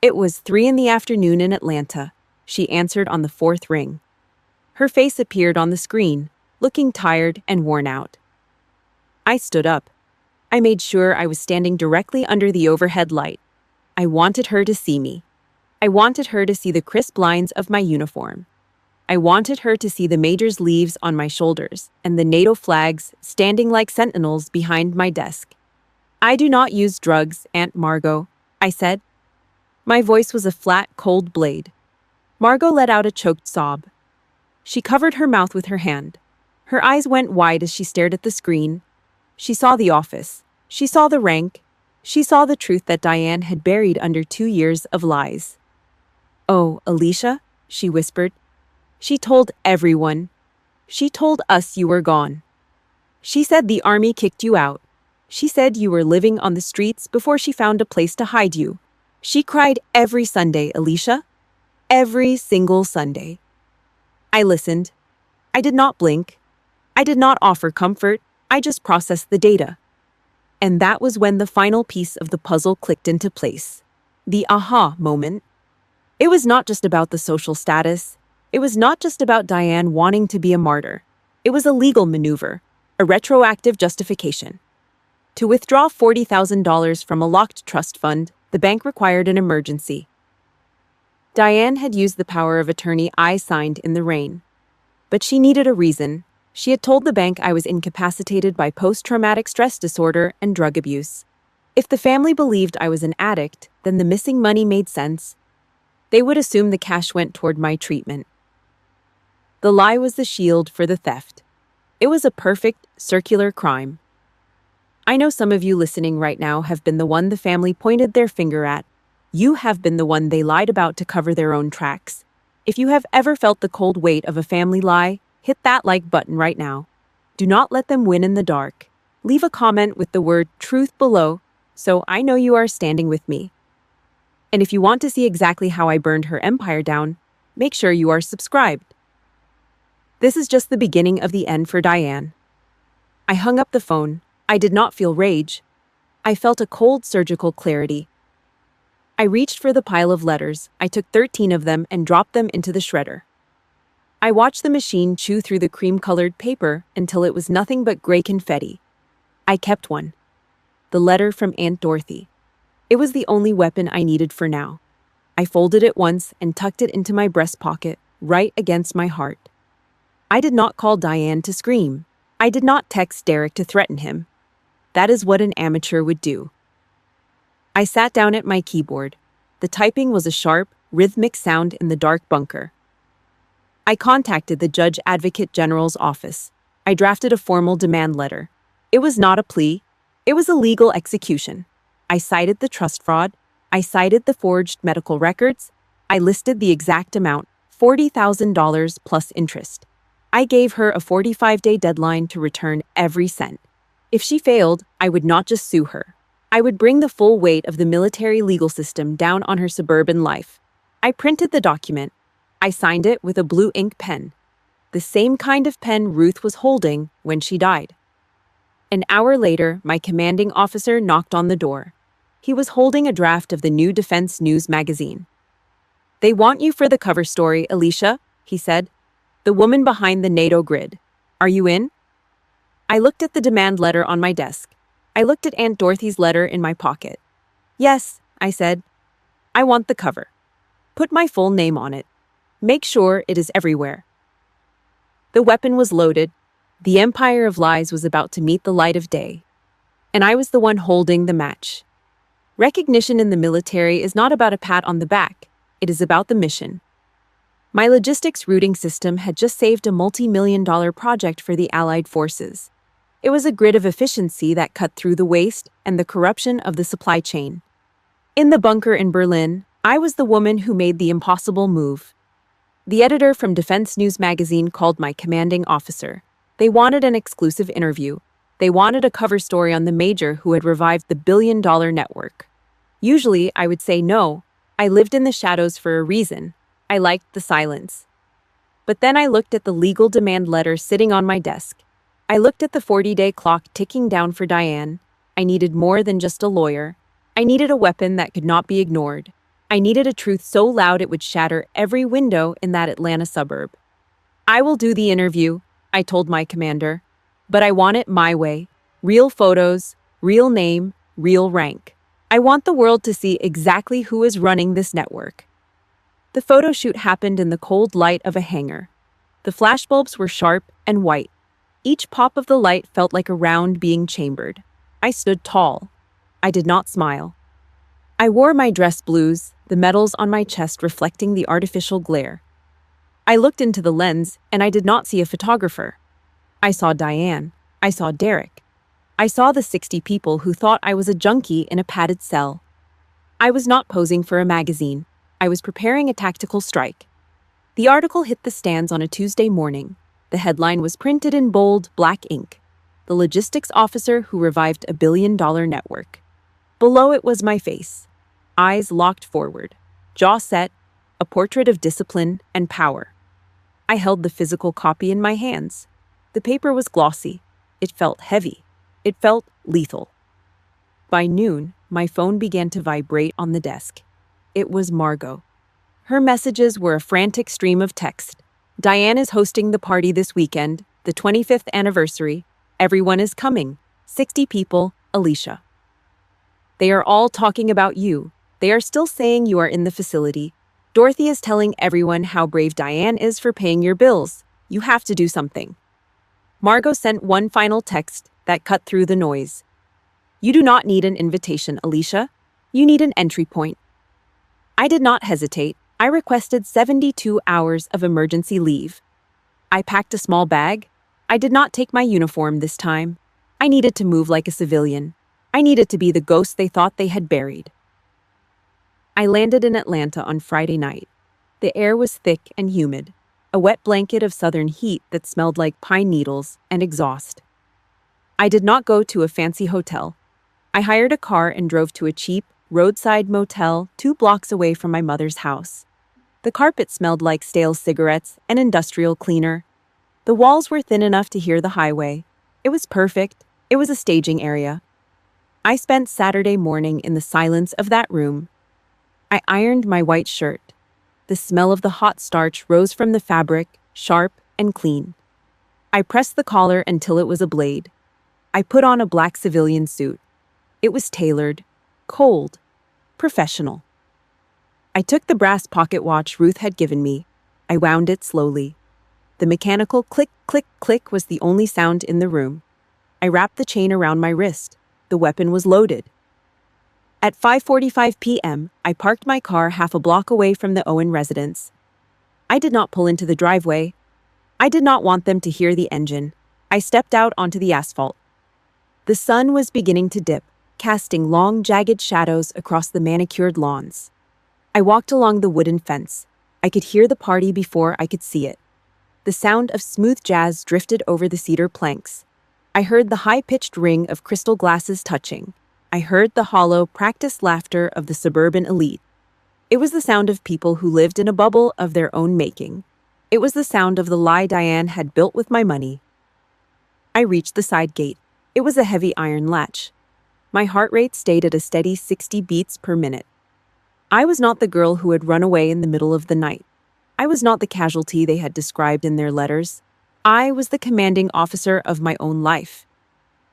It was 3 p.m. in Atlanta. She answered on the 4th ring. Her face appeared on the screen, looking tired and worn out. I stood up. I made sure I was standing directly under the overhead light. I wanted her to see me. I wanted her to see the crisp lines of my uniform. I wanted her to see the major's leaves on my shoulders and the NATO flags standing like sentinels behind my desk. "I do not use drugs, Aunt Margot," I said. My voice was a flat, cold blade. Margot let out a choked sob. She covered her mouth with her hand. Her eyes went wide as she stared at the screen. She saw the office. She saw the rank. She saw the truth that Diane had buried under 2 years of lies. "Oh, Alicia," she whispered. "She told everyone. She told us you were gone. She said the army kicked you out. She said you were living on the streets before she found a place to hide you. She cried every Sunday, Alicia. Every single Sunday. I listened. I did not blink. I did not offer comfort. I just processed the data. And that was when the final piece of the puzzle clicked into place. The aha moment. It was not just about the social status. It was not just about Diane wanting to be a martyr. It was a legal maneuver, a retroactive justification. To withdraw $40,000 from a locked trust fund, the bank required an emergency. Diane had used the power of attorney I signed in the rain. But she needed a reason. She had told the bank I was incapacitated by post-traumatic stress disorder and drug abuse. If the family believed I was an addict, then the missing money made sense. They would assume the cash went toward my treatment. The lie was the shield for the theft. It was a perfect, circular crime. I know some of you listening right now have been the one the family pointed their finger at. You have been the one they lied about to cover their own tracks. If you have ever felt the cold weight of a family lie, hit that like button right now. Do not let them win in the dark. Leave a comment with the word truth below, so I know you are standing with me. And if you want to see exactly how I burned her empire down, make sure you are subscribed. This is just the beginning of the end for Diane. I hung up the phone. I did not feel rage. I felt a cold surgical clarity. I reached for the pile of letters. I took 13 of them and dropped them into the shredder. I watched the machine chew through the cream-colored paper until it was nothing but gray confetti. I kept one. The letter from Aunt Dorothy. It was the only weapon I needed for now. I folded it once and tucked it into my breast pocket, right against my heart. I did not call Diane to scream. I did not text Derek to threaten him. That is what an amateur would do. I sat down at my keyboard. The typing was a sharp, rhythmic sound in the dark bunker. I contacted the Judge Advocate General's office. I drafted a formal demand letter. It was not a plea. It was a legal execution. I cited the trust fraud. I cited the forged medical records. I listed the exact amount, $40,000 plus interest. I gave her a 45-day deadline to return every cent. If she failed, I would not just sue her. I would bring the full weight of the military legal system down on her suburban life. I printed the document. I signed it with a blue ink pen, the same kind of pen Ruth was holding when she died. An hour later, my commanding officer knocked on the door. He was holding a draft of the new Defense News magazine. "They want you for the cover story, Alicia," he said. "The woman behind the NATO grid. Are you in?" I looked at the demand letter on my desk. I looked at Aunt Dorothy's letter in my pocket. "Yes," I said. "I want the cover. Put my full name on it. Make sure it is everywhere." The weapon was loaded. The empire of lies was about to meet the light of day. And I was the one holding the match. Recognition in the military is not about a pat on the back. It is about the mission. My logistics routing system had just saved a multi-million-dollar project for the Allied forces. It was a grid of efficiency that cut through the waste and the corruption of the supply chain. In the bunker in Berlin, I was the woman who made the impossible move. The editor from Defense News magazine called my commanding officer. They wanted an exclusive interview. They wanted a cover story on the major who had revived the billion-dollar network. Usually, I would say no. I lived in the shadows for a reason. I liked the silence. But then I looked at the legal demand letter sitting on my desk. I looked at the 40-day clock ticking down for Diane. I needed more than just a lawyer. I needed a weapon that could not be ignored. I needed a truth so loud it would shatter every window in that Atlanta suburb. "I will do the interview," I told my commander. "But I want it my way. Real photos, real name, real rank. I want the world to see exactly who is running this network." The photo shoot happened in the cold light of a hangar. The flashbulbs were sharp and white. Each pop of the light felt like a round being chambered. I stood tall. I did not smile. I wore my dress blues, the metals on my chest reflecting the artificial glare. I looked into the lens, and I did not see a photographer. I saw Diane. I saw Derek. I saw the 60 people who thought I was a junkie in a padded cell. I was not posing for a magazine. I was preparing a tactical strike. The article hit the stands on a Tuesday morning. The headline was printed in bold, black ink. the logistics officer who revived a billion-dollar network. Below it was my face, eyes locked forward, jaw set, a portrait of discipline and power. I held the physical copy in my hands. The paper was glossy. It felt heavy. It felt lethal. By noon, my phone began to vibrate on the desk. It was Margot. Her messages were a frantic stream of text. Diane is hosting the party this weekend, the 25th anniversary. Everyone is coming. 60 people, Alicia. They are all talking about you. They are still saying you are in the facility. Dorothy is telling everyone how brave Diane is for paying your bills. You have to do something. Margot sent one final text that cut through the noise. You do not need an invitation, Alicia. You need an entry point. I did not hesitate. I requested 72 hours of emergency leave. I packed a small bag. I did not take my uniform this time. I needed to move like a civilian. I needed to be the ghost they thought they had buried. I landed in Atlanta on Friday night. The air was thick and humid, a wet blanket of southern heat that smelled like pine needles and exhaust. I did not go to a fancy hotel. I hired a car and drove to a cheap, roadside motel 2 blocks away from my mother's house. The carpet smelled like stale cigarettes and industrial cleaner. The walls were thin enough to hear the highway. It was perfect. It was a staging area. I spent Saturday morning in the silence of that room. I ironed my white shirt. The smell of the hot starch rose from the fabric, sharp and clean. I pressed the collar until it was a blade. I put on a black civilian suit. It was tailored, cold, professional. I took the brass pocket watch Ruth had given me. I wound it slowly. The mechanical click, click, click was the only sound in the room. I wrapped the chain around my wrist. The weapon was loaded. At 5:45 p.m., I parked my car half a block away from the Owen residence. I did not pull into the driveway. I did not want them to hear the engine. I stepped out onto the asphalt. The sun was beginning to dip, casting long, jagged shadows across the manicured lawns. I walked along the wooden fence. I could hear the party before I could see it. The sound of smooth jazz drifted over the cedar planks. I heard the high-pitched ring of crystal glasses touching. I heard the hollow, practiced laughter of the suburban elite. It was the sound of people who lived in a bubble of their own making. It was the sound of the lie Diane had built with my money. I reached the side gate. It was a heavy iron latch. My heart rate stayed at a steady 60 beats per minute. I was not the girl who had run away in the middle of the night. I was not the casualty they had described in their letters. I was the commanding officer of my own life.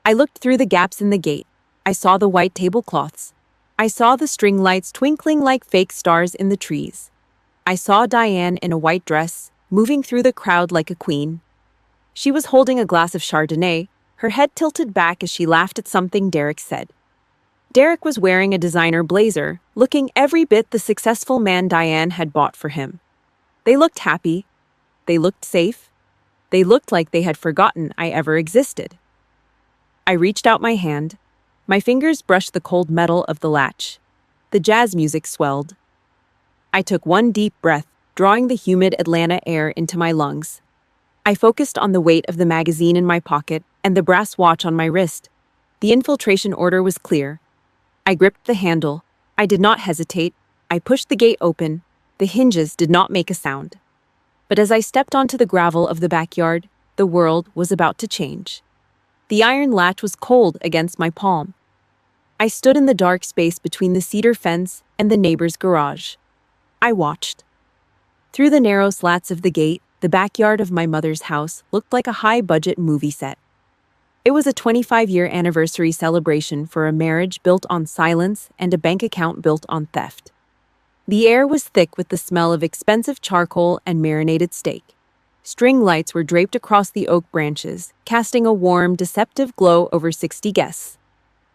I looked through the gaps in the gate. I saw the white tablecloths. I saw the string lights twinkling like fake stars in the trees. I saw Diane in a white dress, moving through the crowd like a queen. She was holding a glass of Chardonnay, her head tilted back as she laughed at something Derek said. Derek was wearing a designer blazer, looking every bit the successful man Diane had bought for him. They looked happy. They looked safe. They looked like they had forgotten I ever existed. I reached out my hand. My fingers brushed the cold metal of the latch. The jazz music swelled. I took one deep breath, drawing the humid Atlanta air into my lungs. I focused on the weight of the magazine in my pocket and the brass watch on my wrist. The infiltration order was clear. I gripped the handle. I did not hesitate. I pushed the gate open. The hinges did not make a sound. But as I stepped onto the gravel of the backyard, the world was about to change. The iron latch was cold against my palm. I stood in the dark space between the cedar fence and the neighbor's garage. I watched. Through the narrow slats of the gate, the backyard of my mother's house looked like a high-budget movie set. It was a 25-year anniversary celebration for a marriage built on silence and a bank account built on theft. The air was thick with the smell of expensive charcoal and marinated steak. String lights were draped across the oak branches, casting a warm, deceptive glow over 60 guests.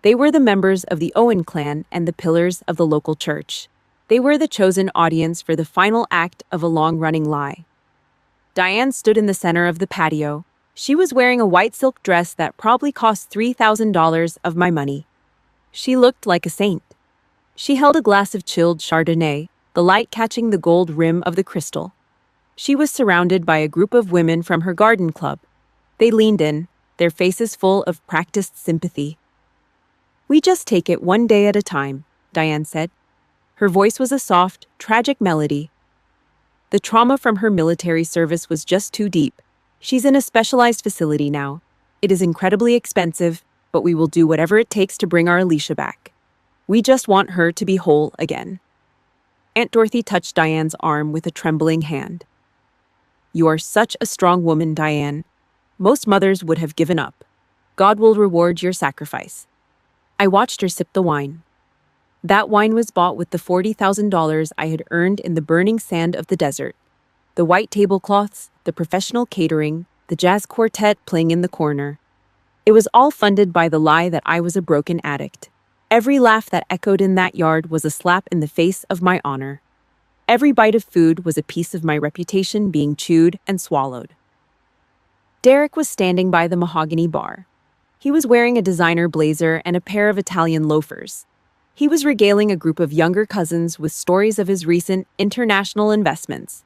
They were the members of the Owen clan and the pillars of the local church. They were the chosen audience for the final act of a long-running lie. Diane stood in the center of the patio. She was wearing a white silk dress that probably cost $3,000 of my money. She looked like a saint. She held a glass of chilled Chardonnay, the light catching the gold rim of the crystal. She was surrounded by a group of women from her garden club. They leaned in. their faces full of practiced sympathy. "We just take it one day at a time," Diane said. Her voice was a soft, tragic melody. "The trauma from her military service was just too deep. She's in a specialized facility now. It is incredibly expensive, but we will do whatever it takes to bring our Alicia back. We just want her to be whole again." Aunt Dorothy touched Diane's arm with a trembling hand. "You are such a strong woman, Diane. Most mothers would have given up. God will reward your sacrifice." I watched her sip the wine. That wine was bought with the $40,000 I had earned in the burning sand of the desert. The white tablecloths, the professional catering, the jazz quartet playing in the corner. It was all funded by the lie that I was a broken addict. Every laugh that echoed in that yard was a slap in the face of my honor. Every bite of food was a piece of my reputation being chewed and swallowed. Derek was standing by the mahogany bar. He was wearing a designer blazer and a pair of Italian loafers. He was regaling a group of younger cousins with stories of his recent international investments.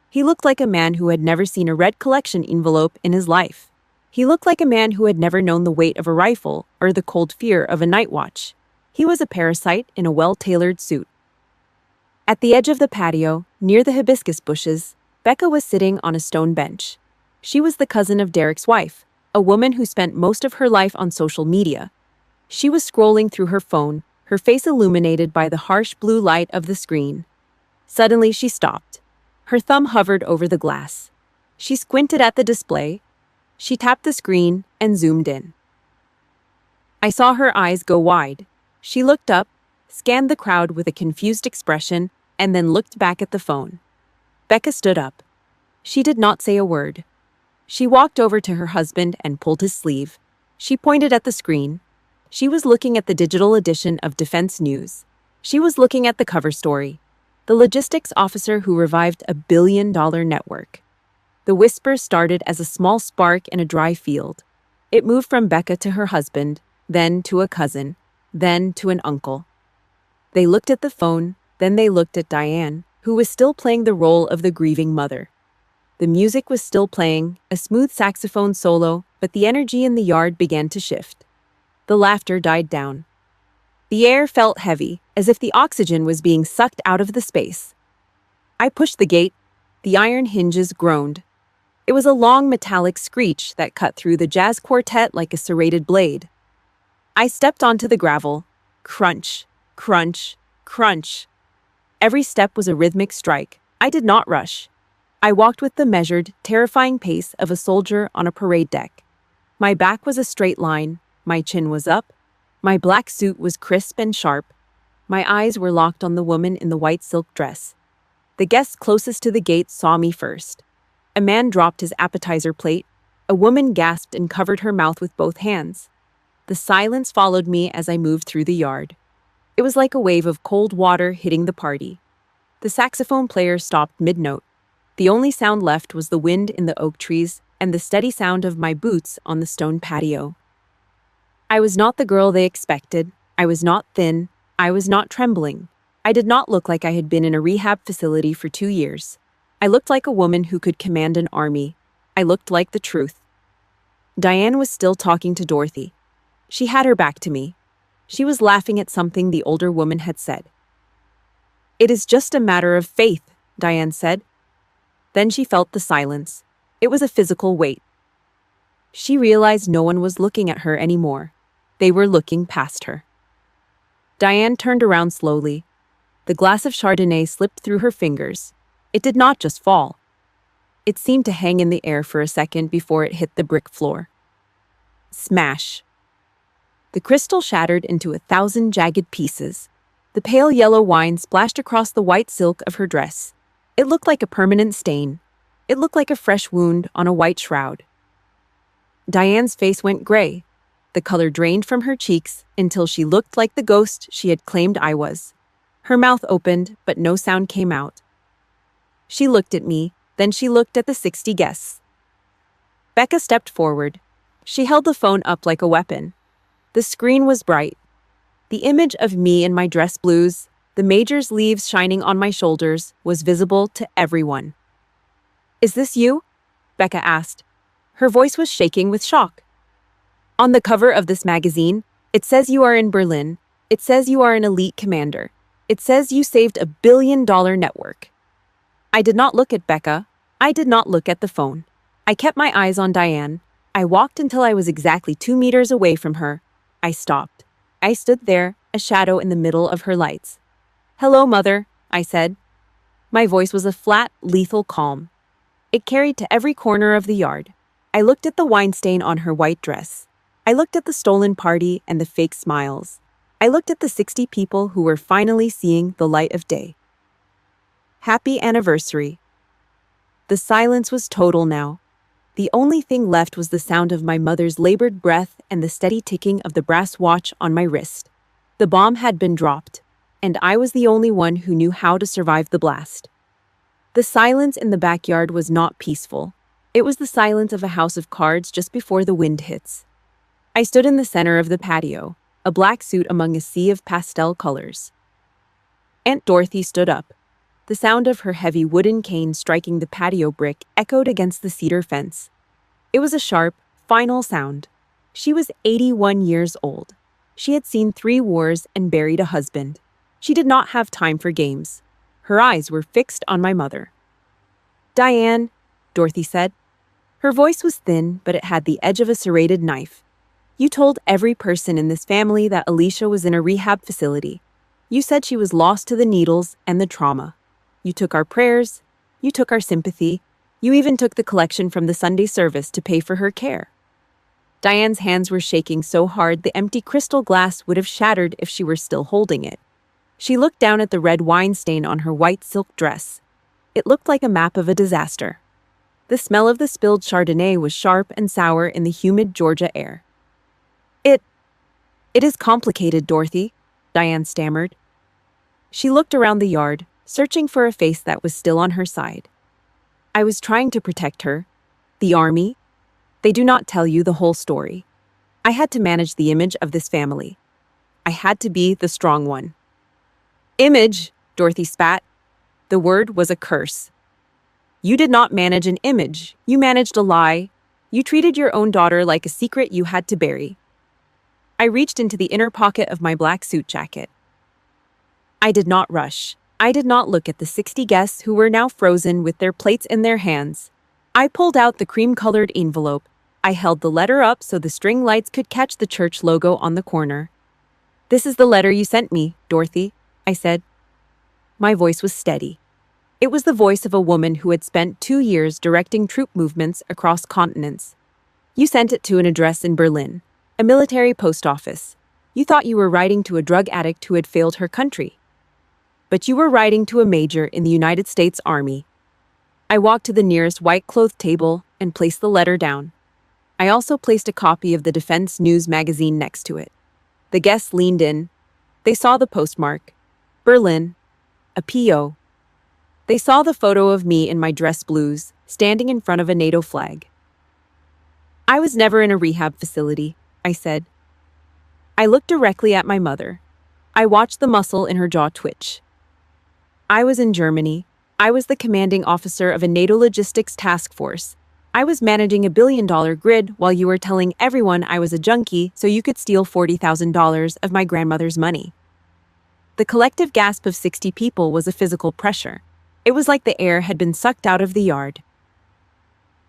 He looked like a man who had never seen a red collection envelope in his life. He looked like a man who had never known the weight of a rifle or the cold fear of a night watch. He was a parasite in a well-tailored suit. At the edge of the patio, near the hibiscus bushes, Becca was sitting on a stone bench. She was the cousin of Derek's wife, a woman who spent most of her life on social media. She was scrolling through her phone, her face illuminated by the harsh blue light of the screen. Suddenly she stopped. Her thumb hovered over the glass. She squinted at the display. She tapped the screen and zoomed in. I saw her eyes go wide. She looked up, scanned the crowd with a confused expression, and then looked back at the phone. Becca stood up. She did not say a word. She walked over to her husband and pulled his sleeve. She pointed at the screen. She was looking at the digital edition of Defense News. She was looking at the cover story. The logistics officer who revived a billion-dollar network. The whisper started as a small spark in a dry field. It moved from Becca to her husband, then to a cousin, then to an uncle. They looked at the phone, then they looked at Diane, who was still playing the role of the grieving mother. The music was still playing, a smooth saxophone solo, but the energy in the yard began to shift. The laughter died down. The air felt heavy, as if the oxygen was being sucked out of the space. I pushed the gate. The iron hinges groaned. It was a long metallic screech that cut through the jazz quartet like a serrated blade. I stepped onto the gravel. Crunch, crunch, crunch. Every step was a rhythmic strike. I did not rush. I walked with the measured, terrifying pace of a soldier on a parade deck. My back was a straight line. My chin was up. My black suit was crisp and sharp. My eyes were locked on the woman in the white silk dress. The guests closest to the gate saw me first. A man dropped his appetizer plate. A woman gasped and covered her mouth with both hands. The silence followed me as I moved through the yard. It was like a wave of cold water hitting the party. The saxophone player stopped mid-note. The only sound left was the wind in the oak trees and the steady sound of my boots on the stone patio. I was not the girl they expected. I was not thin. I was not trembling. I did not look like I had been in a rehab facility for 2 years. I looked like a woman who could command an army. I looked like the truth. Diane was still talking to Dorothy. She had her back to me. She was laughing at something the older woman had said. "It is just a matter of faith," Diane said. Then she felt the silence. It was a physical weight. She realized no one was looking at her anymore. They were looking past her. Diane turned around slowly. The glass of Chardonnay slipped through her fingers. It did not just fall. It seemed to hang in the air for a second before it hit the brick floor. Smash! The crystal shattered into 1,000 jagged pieces. The pale yellow wine splashed across the white silk of her dress. It looked like a permanent stain. It looked like a fresh wound on a white shroud. Diane's face went gray. The color drained from her cheeks until she looked like the ghost she had claimed I was. Her mouth opened, but no sound came out. She looked at me, then she looked at the 60 guests. Becca stepped forward. She held the phone up like a weapon. The screen was bright. The image of me in my dress blues, the major's leaves shining on my shoulders, was visible to everyone. "Is this you?" Becca asked. Her voice was shaking with shock. On the cover of this magazine, it says you are in Berlin. It says you are an elite commander. It says you saved $1 billion network. I did not look at Becca. I did not look at the phone. I kept my eyes on Diane. I walked until I was exactly 2 meters away from her. I stopped. I stood there, a shadow in the middle of her lights. "Hello, Mother," I said. My voice was a flat, lethal calm. It carried to every corner of the yard. I looked at the wine stain on her white dress. I looked at the stolen party and the fake smiles. I looked at the 60 people who were finally seeing the light of day. Happy anniversary. The silence was total now. The only thing left was the sound of my mother's labored breath and the steady ticking of the brass watch on my wrist. The bomb had been dropped, and I was the only one who knew how to survive the blast. The silence in the backyard was not peaceful. It was the silence of a house of cards just before the wind hits. I stood in the center of the patio, a black suit among a sea of pastel colors. Aunt Dorothy stood up. The sound of her heavy wooden cane striking the patio brick echoed against the cedar fence. It was a sharp, final sound. She was 81 years old. She had seen 3 wars and buried a husband. She did not have time for games. Her eyes were fixed on my mother. "Diane," Dorothy said. Her voice was thin, but it had the edge of a serrated knife. "You told every person in this family that Alicia was in a rehab facility. You said she was lost to the needles and the trauma. You took our prayers. You took our sympathy. You even took the collection from the Sunday service to pay for her care." Diane's hands were shaking so hard the empty crystal glass would have shattered if she were still holding it. She looked down at the red wine stain on her white silk dress. It looked like a map of a disaster. The smell of the spilled Chardonnay was sharp and sour in the humid Georgia air. It is complicated, Dorothy," Diane stammered. She looked around the yard, searching for a face that was still on her side. "I was trying to protect her. The army. They do not tell you the whole story. I had to manage the image of this family. I had to be the strong one." "Image," Dorothy spat. The word was a curse. "You did not manage an image. You managed a lie. You treated your own daughter like a secret you had to bury." I reached into the inner pocket of my black suit jacket. I did not rush. I did not look at the 60 guests who were now frozen with their plates in their hands. I pulled out the cream-colored envelope. I held the letter up so the string lights could catch the church logo on the corner. "This is the letter you sent me, Dorothy," I said. My voice was steady. It was the voice of a woman who had spent 2 years directing troop movements across continents. "You sent it to an address in Berlin, a military post office. You thought you were writing to a drug addict who had failed her country. But you were writing to a major in the United States Army." I walked to the nearest white-clothed table and placed the letter down. I also placed a copy of the Defense News magazine next to it. The guests leaned in. They saw the postmark. Berlin. A P.O. They saw the photo of me in my dress blues, standing in front of a NATO flag. "I was never in a rehab facility," I said. I looked directly at my mother. I watched the muscle in her jaw twitch. "I was in Germany. I was the commanding officer of a NATO logistics task force. I was managing a $1 billion grid while you were telling everyone I was a junkie so you could steal $40,000 of my grandmother's money." The collective gasp of 60 people was a physical pressure. It was like the air had been sucked out of the yard.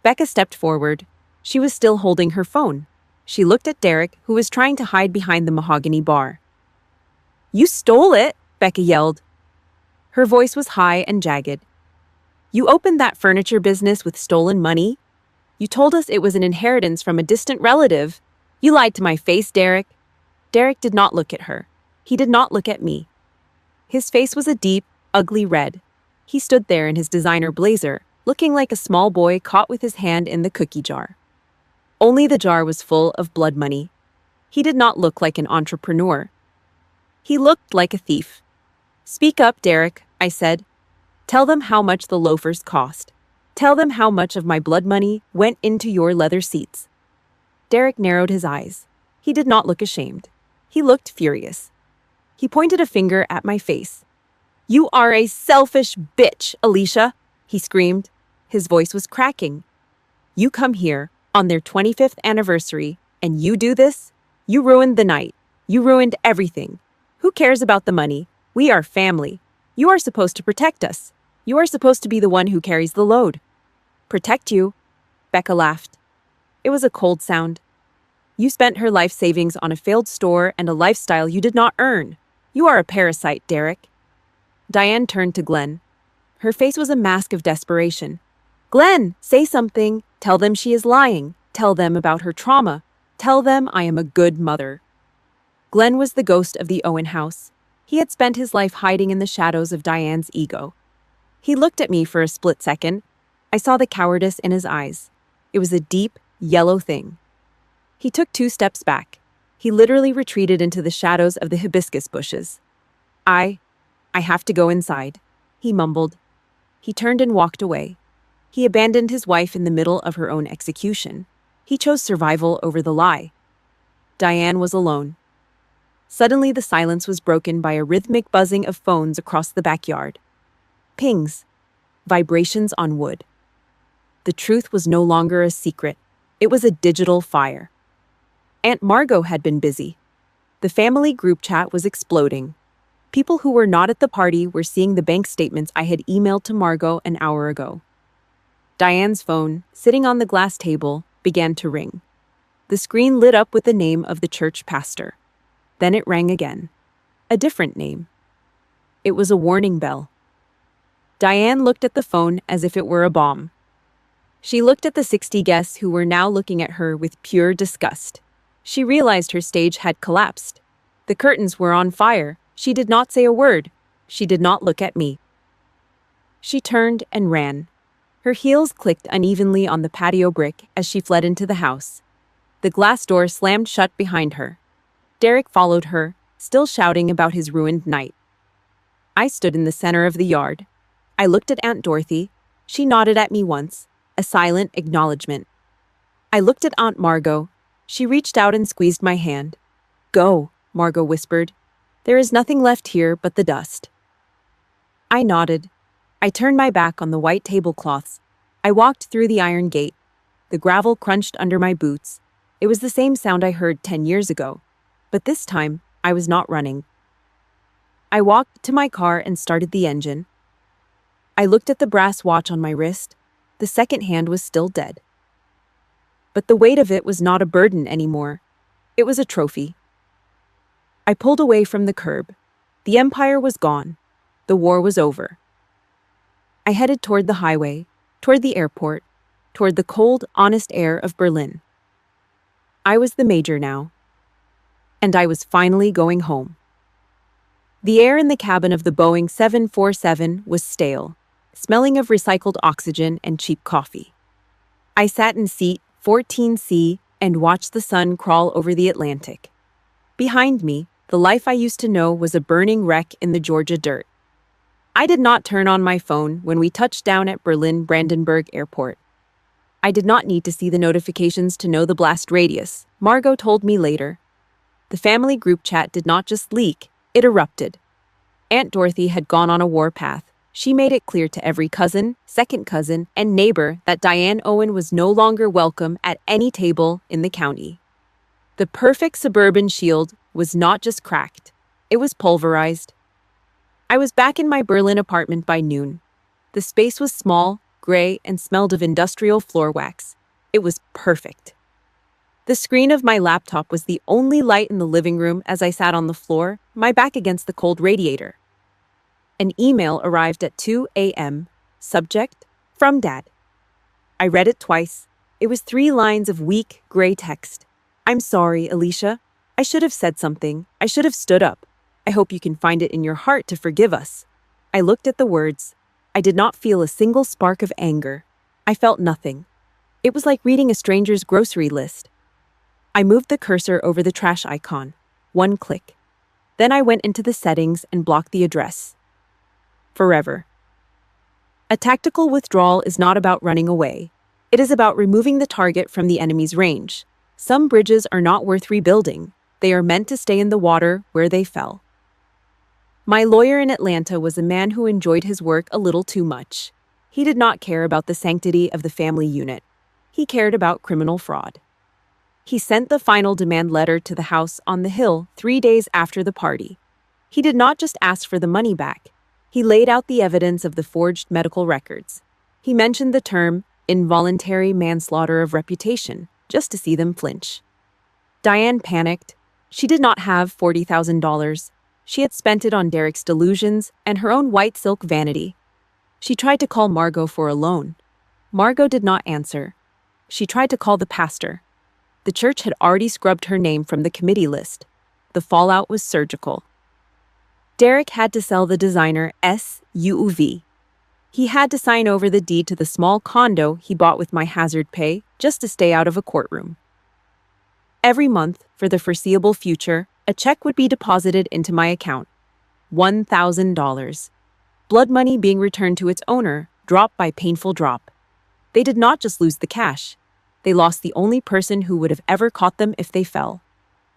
Becca stepped forward. She was still holding her phone. She looked at Derek, who was trying to hide behind the mahogany bar. "You stole it," Becca yelled. Her voice was high and jagged. "You opened that furniture business with stolen money? You told us it was an inheritance from a distant relative. You lied to my face, Derek." Derek did not look at her. He did not look at me. His face was a deep, ugly red. He stood there in his designer blazer, looking like a small boy caught with his hand in the cookie jar. Only the jar was full of blood money. He did not look like an entrepreneur. He looked like a thief. "Speak up, Derek," I said. "Tell them how much the loafers cost. Tell them how much of my blood money went into your leather seats." Derek narrowed his eyes. He did not look ashamed. He looked furious. He pointed a finger at my face. "You are a selfish bitch, Alicia," he screamed. His voice was cracking. "You come here, on their 25th anniversary, And you do this? You ruined the night. You ruined everything. Who cares about the money? We are family. You are supposed to protect us. You are supposed to be the one who carries the load. Protect you? Becca laughed. It was a cold sound. You spent her life savings on a failed store and a lifestyle you did not earn. You are a parasite, Derek. Diane turned to Glenn. Her face was a mask of desperation. Glenn, say something. Tell them she is lying. Tell them about her trauma. Tell them I am a good mother. Glenn was the ghost of the Owen house. He had spent his life hiding in the shadows of Diane's ego. He looked at me for a split second. I saw the cowardice in his eyes. It was a deep, yellow thing. He took 2 steps back. He literally retreated into the shadows of the hibiscus bushes. I have to go inside, he mumbled. He turned and walked away. He abandoned his wife in the middle of her own execution. He chose survival over the lie. Diane was alone. Suddenly the silence was broken by a rhythmic buzzing of phones across the backyard. Pings. Vibrations on wood. The truth was no longer a secret. It was a digital fire. Aunt Margot had been busy. The family group chat was exploding. People who were not at the party were seeing the bank statements I had emailed to Margot an hour ago. Diane's phone, sitting on the glass table, began to ring. The screen lit up with the name of the church pastor. Then it rang again. A different name. It was a warning bell. Diane looked at the phone as if it were a bomb. She looked at the 60 guests who were now looking at her with pure disgust. She realized her stage had collapsed. The curtains were on fire. She did not say a word. She did not look at me. She turned and ran. Her heels clicked unevenly on the patio brick as she fled into the house. The glass door slammed shut behind her. Derek followed her, still shouting about his ruined night. I stood in the center of the yard. I looked at Aunt Dorothy. She nodded at me once, a silent acknowledgement. I looked at Aunt Margot. She reached out and squeezed my hand. Go, Margot whispered. There is nothing left here but the dust. I nodded. I turned my back on the white tablecloths. I walked through the iron gate. The gravel crunched under my boots. It was the same sound I heard 10 years ago. But this time, I was not running. I walked to my car and started the engine. I looked at the brass watch on my wrist. The second hand was still dead. But the weight of it was not a burden anymore. It was a trophy. I pulled away from the curb. The empire was gone. The war was over. I headed toward the highway, toward the airport, toward the cold, honest air of Berlin. I was the major now. And I was finally going home. The air in the cabin of the Boeing 747 was stale, smelling of recycled oxygen and cheap coffee. I sat in seat 14C and watched the sun crawl over the Atlantic. Behind me, the life I used to know was a burning wreck in the Georgia dirt. I did not turn on my phone when we touched down at Berlin-Brandenburg Airport. I did not need to see the notifications to know the blast radius, Margot told me later. The family group chat did not just leak, it erupted. Aunt Dorothy had gone on a warpath. She made it clear to every cousin, second cousin, and neighbor that Diane Owen was no longer welcome at any table in the county. The perfect suburban shield was not just cracked, it was pulverized. I was back in my Berlin apartment by noon. The space was small, gray, and smelled of industrial floor wax. It was perfect. The screen of my laptop was the only light in the living room as I sat on the floor, my back against the cold radiator. An email arrived at 2 a.m. Subject, from Dad. I read it twice. It was 3 lines of weak, gray text. I'm sorry, Alicia. I should have said something. I should have stood up. I hope you can find it in your heart to forgive us. I looked at the words. I did not feel a single spark of anger. I felt nothing. It was like reading a stranger's grocery list. I moved the cursor over the trash icon. 1 click. Then I went into the settings and blocked the address. Forever. A tactical withdrawal is not about running away. It is about removing the target from the enemy's range. Some bridges are not worth rebuilding. They are meant to stay in the water where they fell. My lawyer in Atlanta was a man who enjoyed his work a little too much. He did not care about the sanctity of the family unit. He cared about criminal fraud. He sent the final demand letter to the house on the hill 3 days after the party. He did not just ask for the money back. He laid out the evidence of the forged medical records. He mentioned the term involuntary manslaughter of reputation, just to see them flinch. Diane panicked. She did not have $40,000. She had spent it on Derek's delusions and her own white silk vanity. She tried to call Margot for a loan. Margot did not answer. She tried to call the pastor. The church had already scrubbed her name from the committee list. The fallout was surgical. Derek had to sell the designer SUV. He had to sign over the deed to the small condo he bought with my hazard pay just to stay out of a courtroom. Every month, for the foreseeable future, a check would be deposited into my account. $1,000. Blood money being returned to its owner, drop by painful drop. They did not just lose the cash. They lost the only person who would have ever caught them if they fell.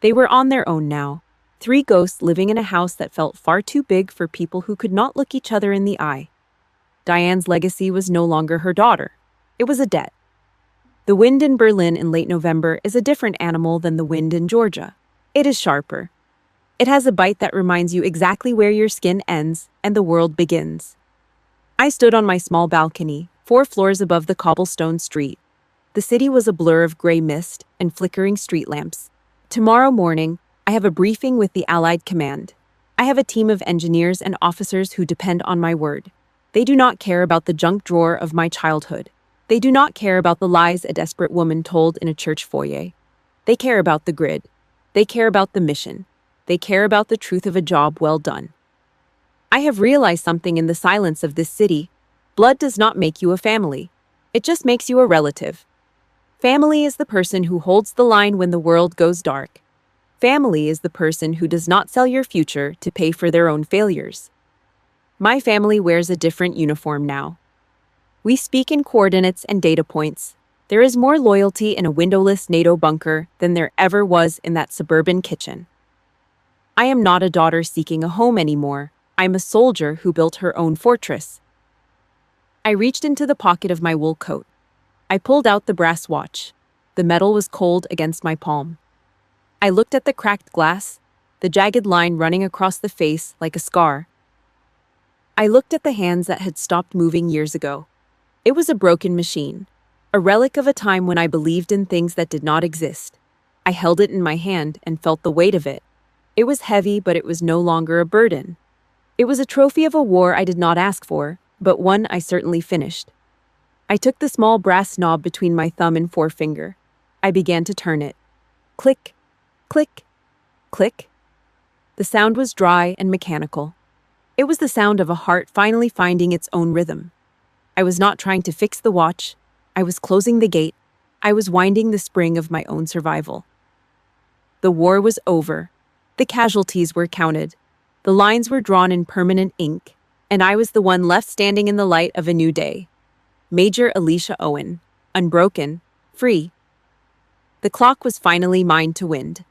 They were on their own now. 3 ghosts living in a house that felt far too big for people who could not look each other in the eye. Diane's legacy was no longer her daughter. It was a debt. The wind in Berlin in late November is a different animal than the wind in Georgia. It is sharper. It has a bite that reminds you exactly where your skin ends and the world begins. I stood on my small balcony, 4 floors above the cobblestone street. The city was a blur of gray mist and flickering street lamps. Tomorrow morning, I have a briefing with the Allied Command. I have a team of engineers and officers who depend on my word. They do not care about the junk drawer of my childhood. They do not care about the lies a desperate woman told in a church foyer. They care about the grid. They care about the mission. They care about the truth of a job well done. I have realized something in the silence of this city. Blood does not make you a family. It just makes you a relative. Family is the person who holds the line when the world goes dark. Family is the person who does not sell your future to pay for their own failures. My family wears a different uniform now. We speak in coordinates and data points. There is more loyalty in a windowless NATO bunker than there ever was in that suburban kitchen. I am not a daughter seeking a home anymore. I'm a soldier who built her own fortress. I reached into the pocket of my wool coat. I pulled out the brass watch. The metal was cold against my palm. I looked at the cracked glass, the jagged line running across the face like a scar. I looked at the hands that had stopped moving years ago. It was a broken machine, a relic of a time when I believed in things that did not exist. I held it in my hand and felt the weight of it. It was heavy, but it was no longer a burden. It was a trophy of a war I did not ask for, but one I certainly finished. I took the small brass knob between my thumb and forefinger. I began to turn it. Click, click, click. The sound was dry and mechanical. It was the sound of a heart finally finding its own rhythm. I was not trying to fix the watch. I was closing the gate. I was winding the spring of my own survival. The war was over. The casualties were counted. The lines were drawn in permanent ink, and I was the one left standing in the light of a new day. Major Alicia Owen, unbroken, free. The clock was finally mine to wind.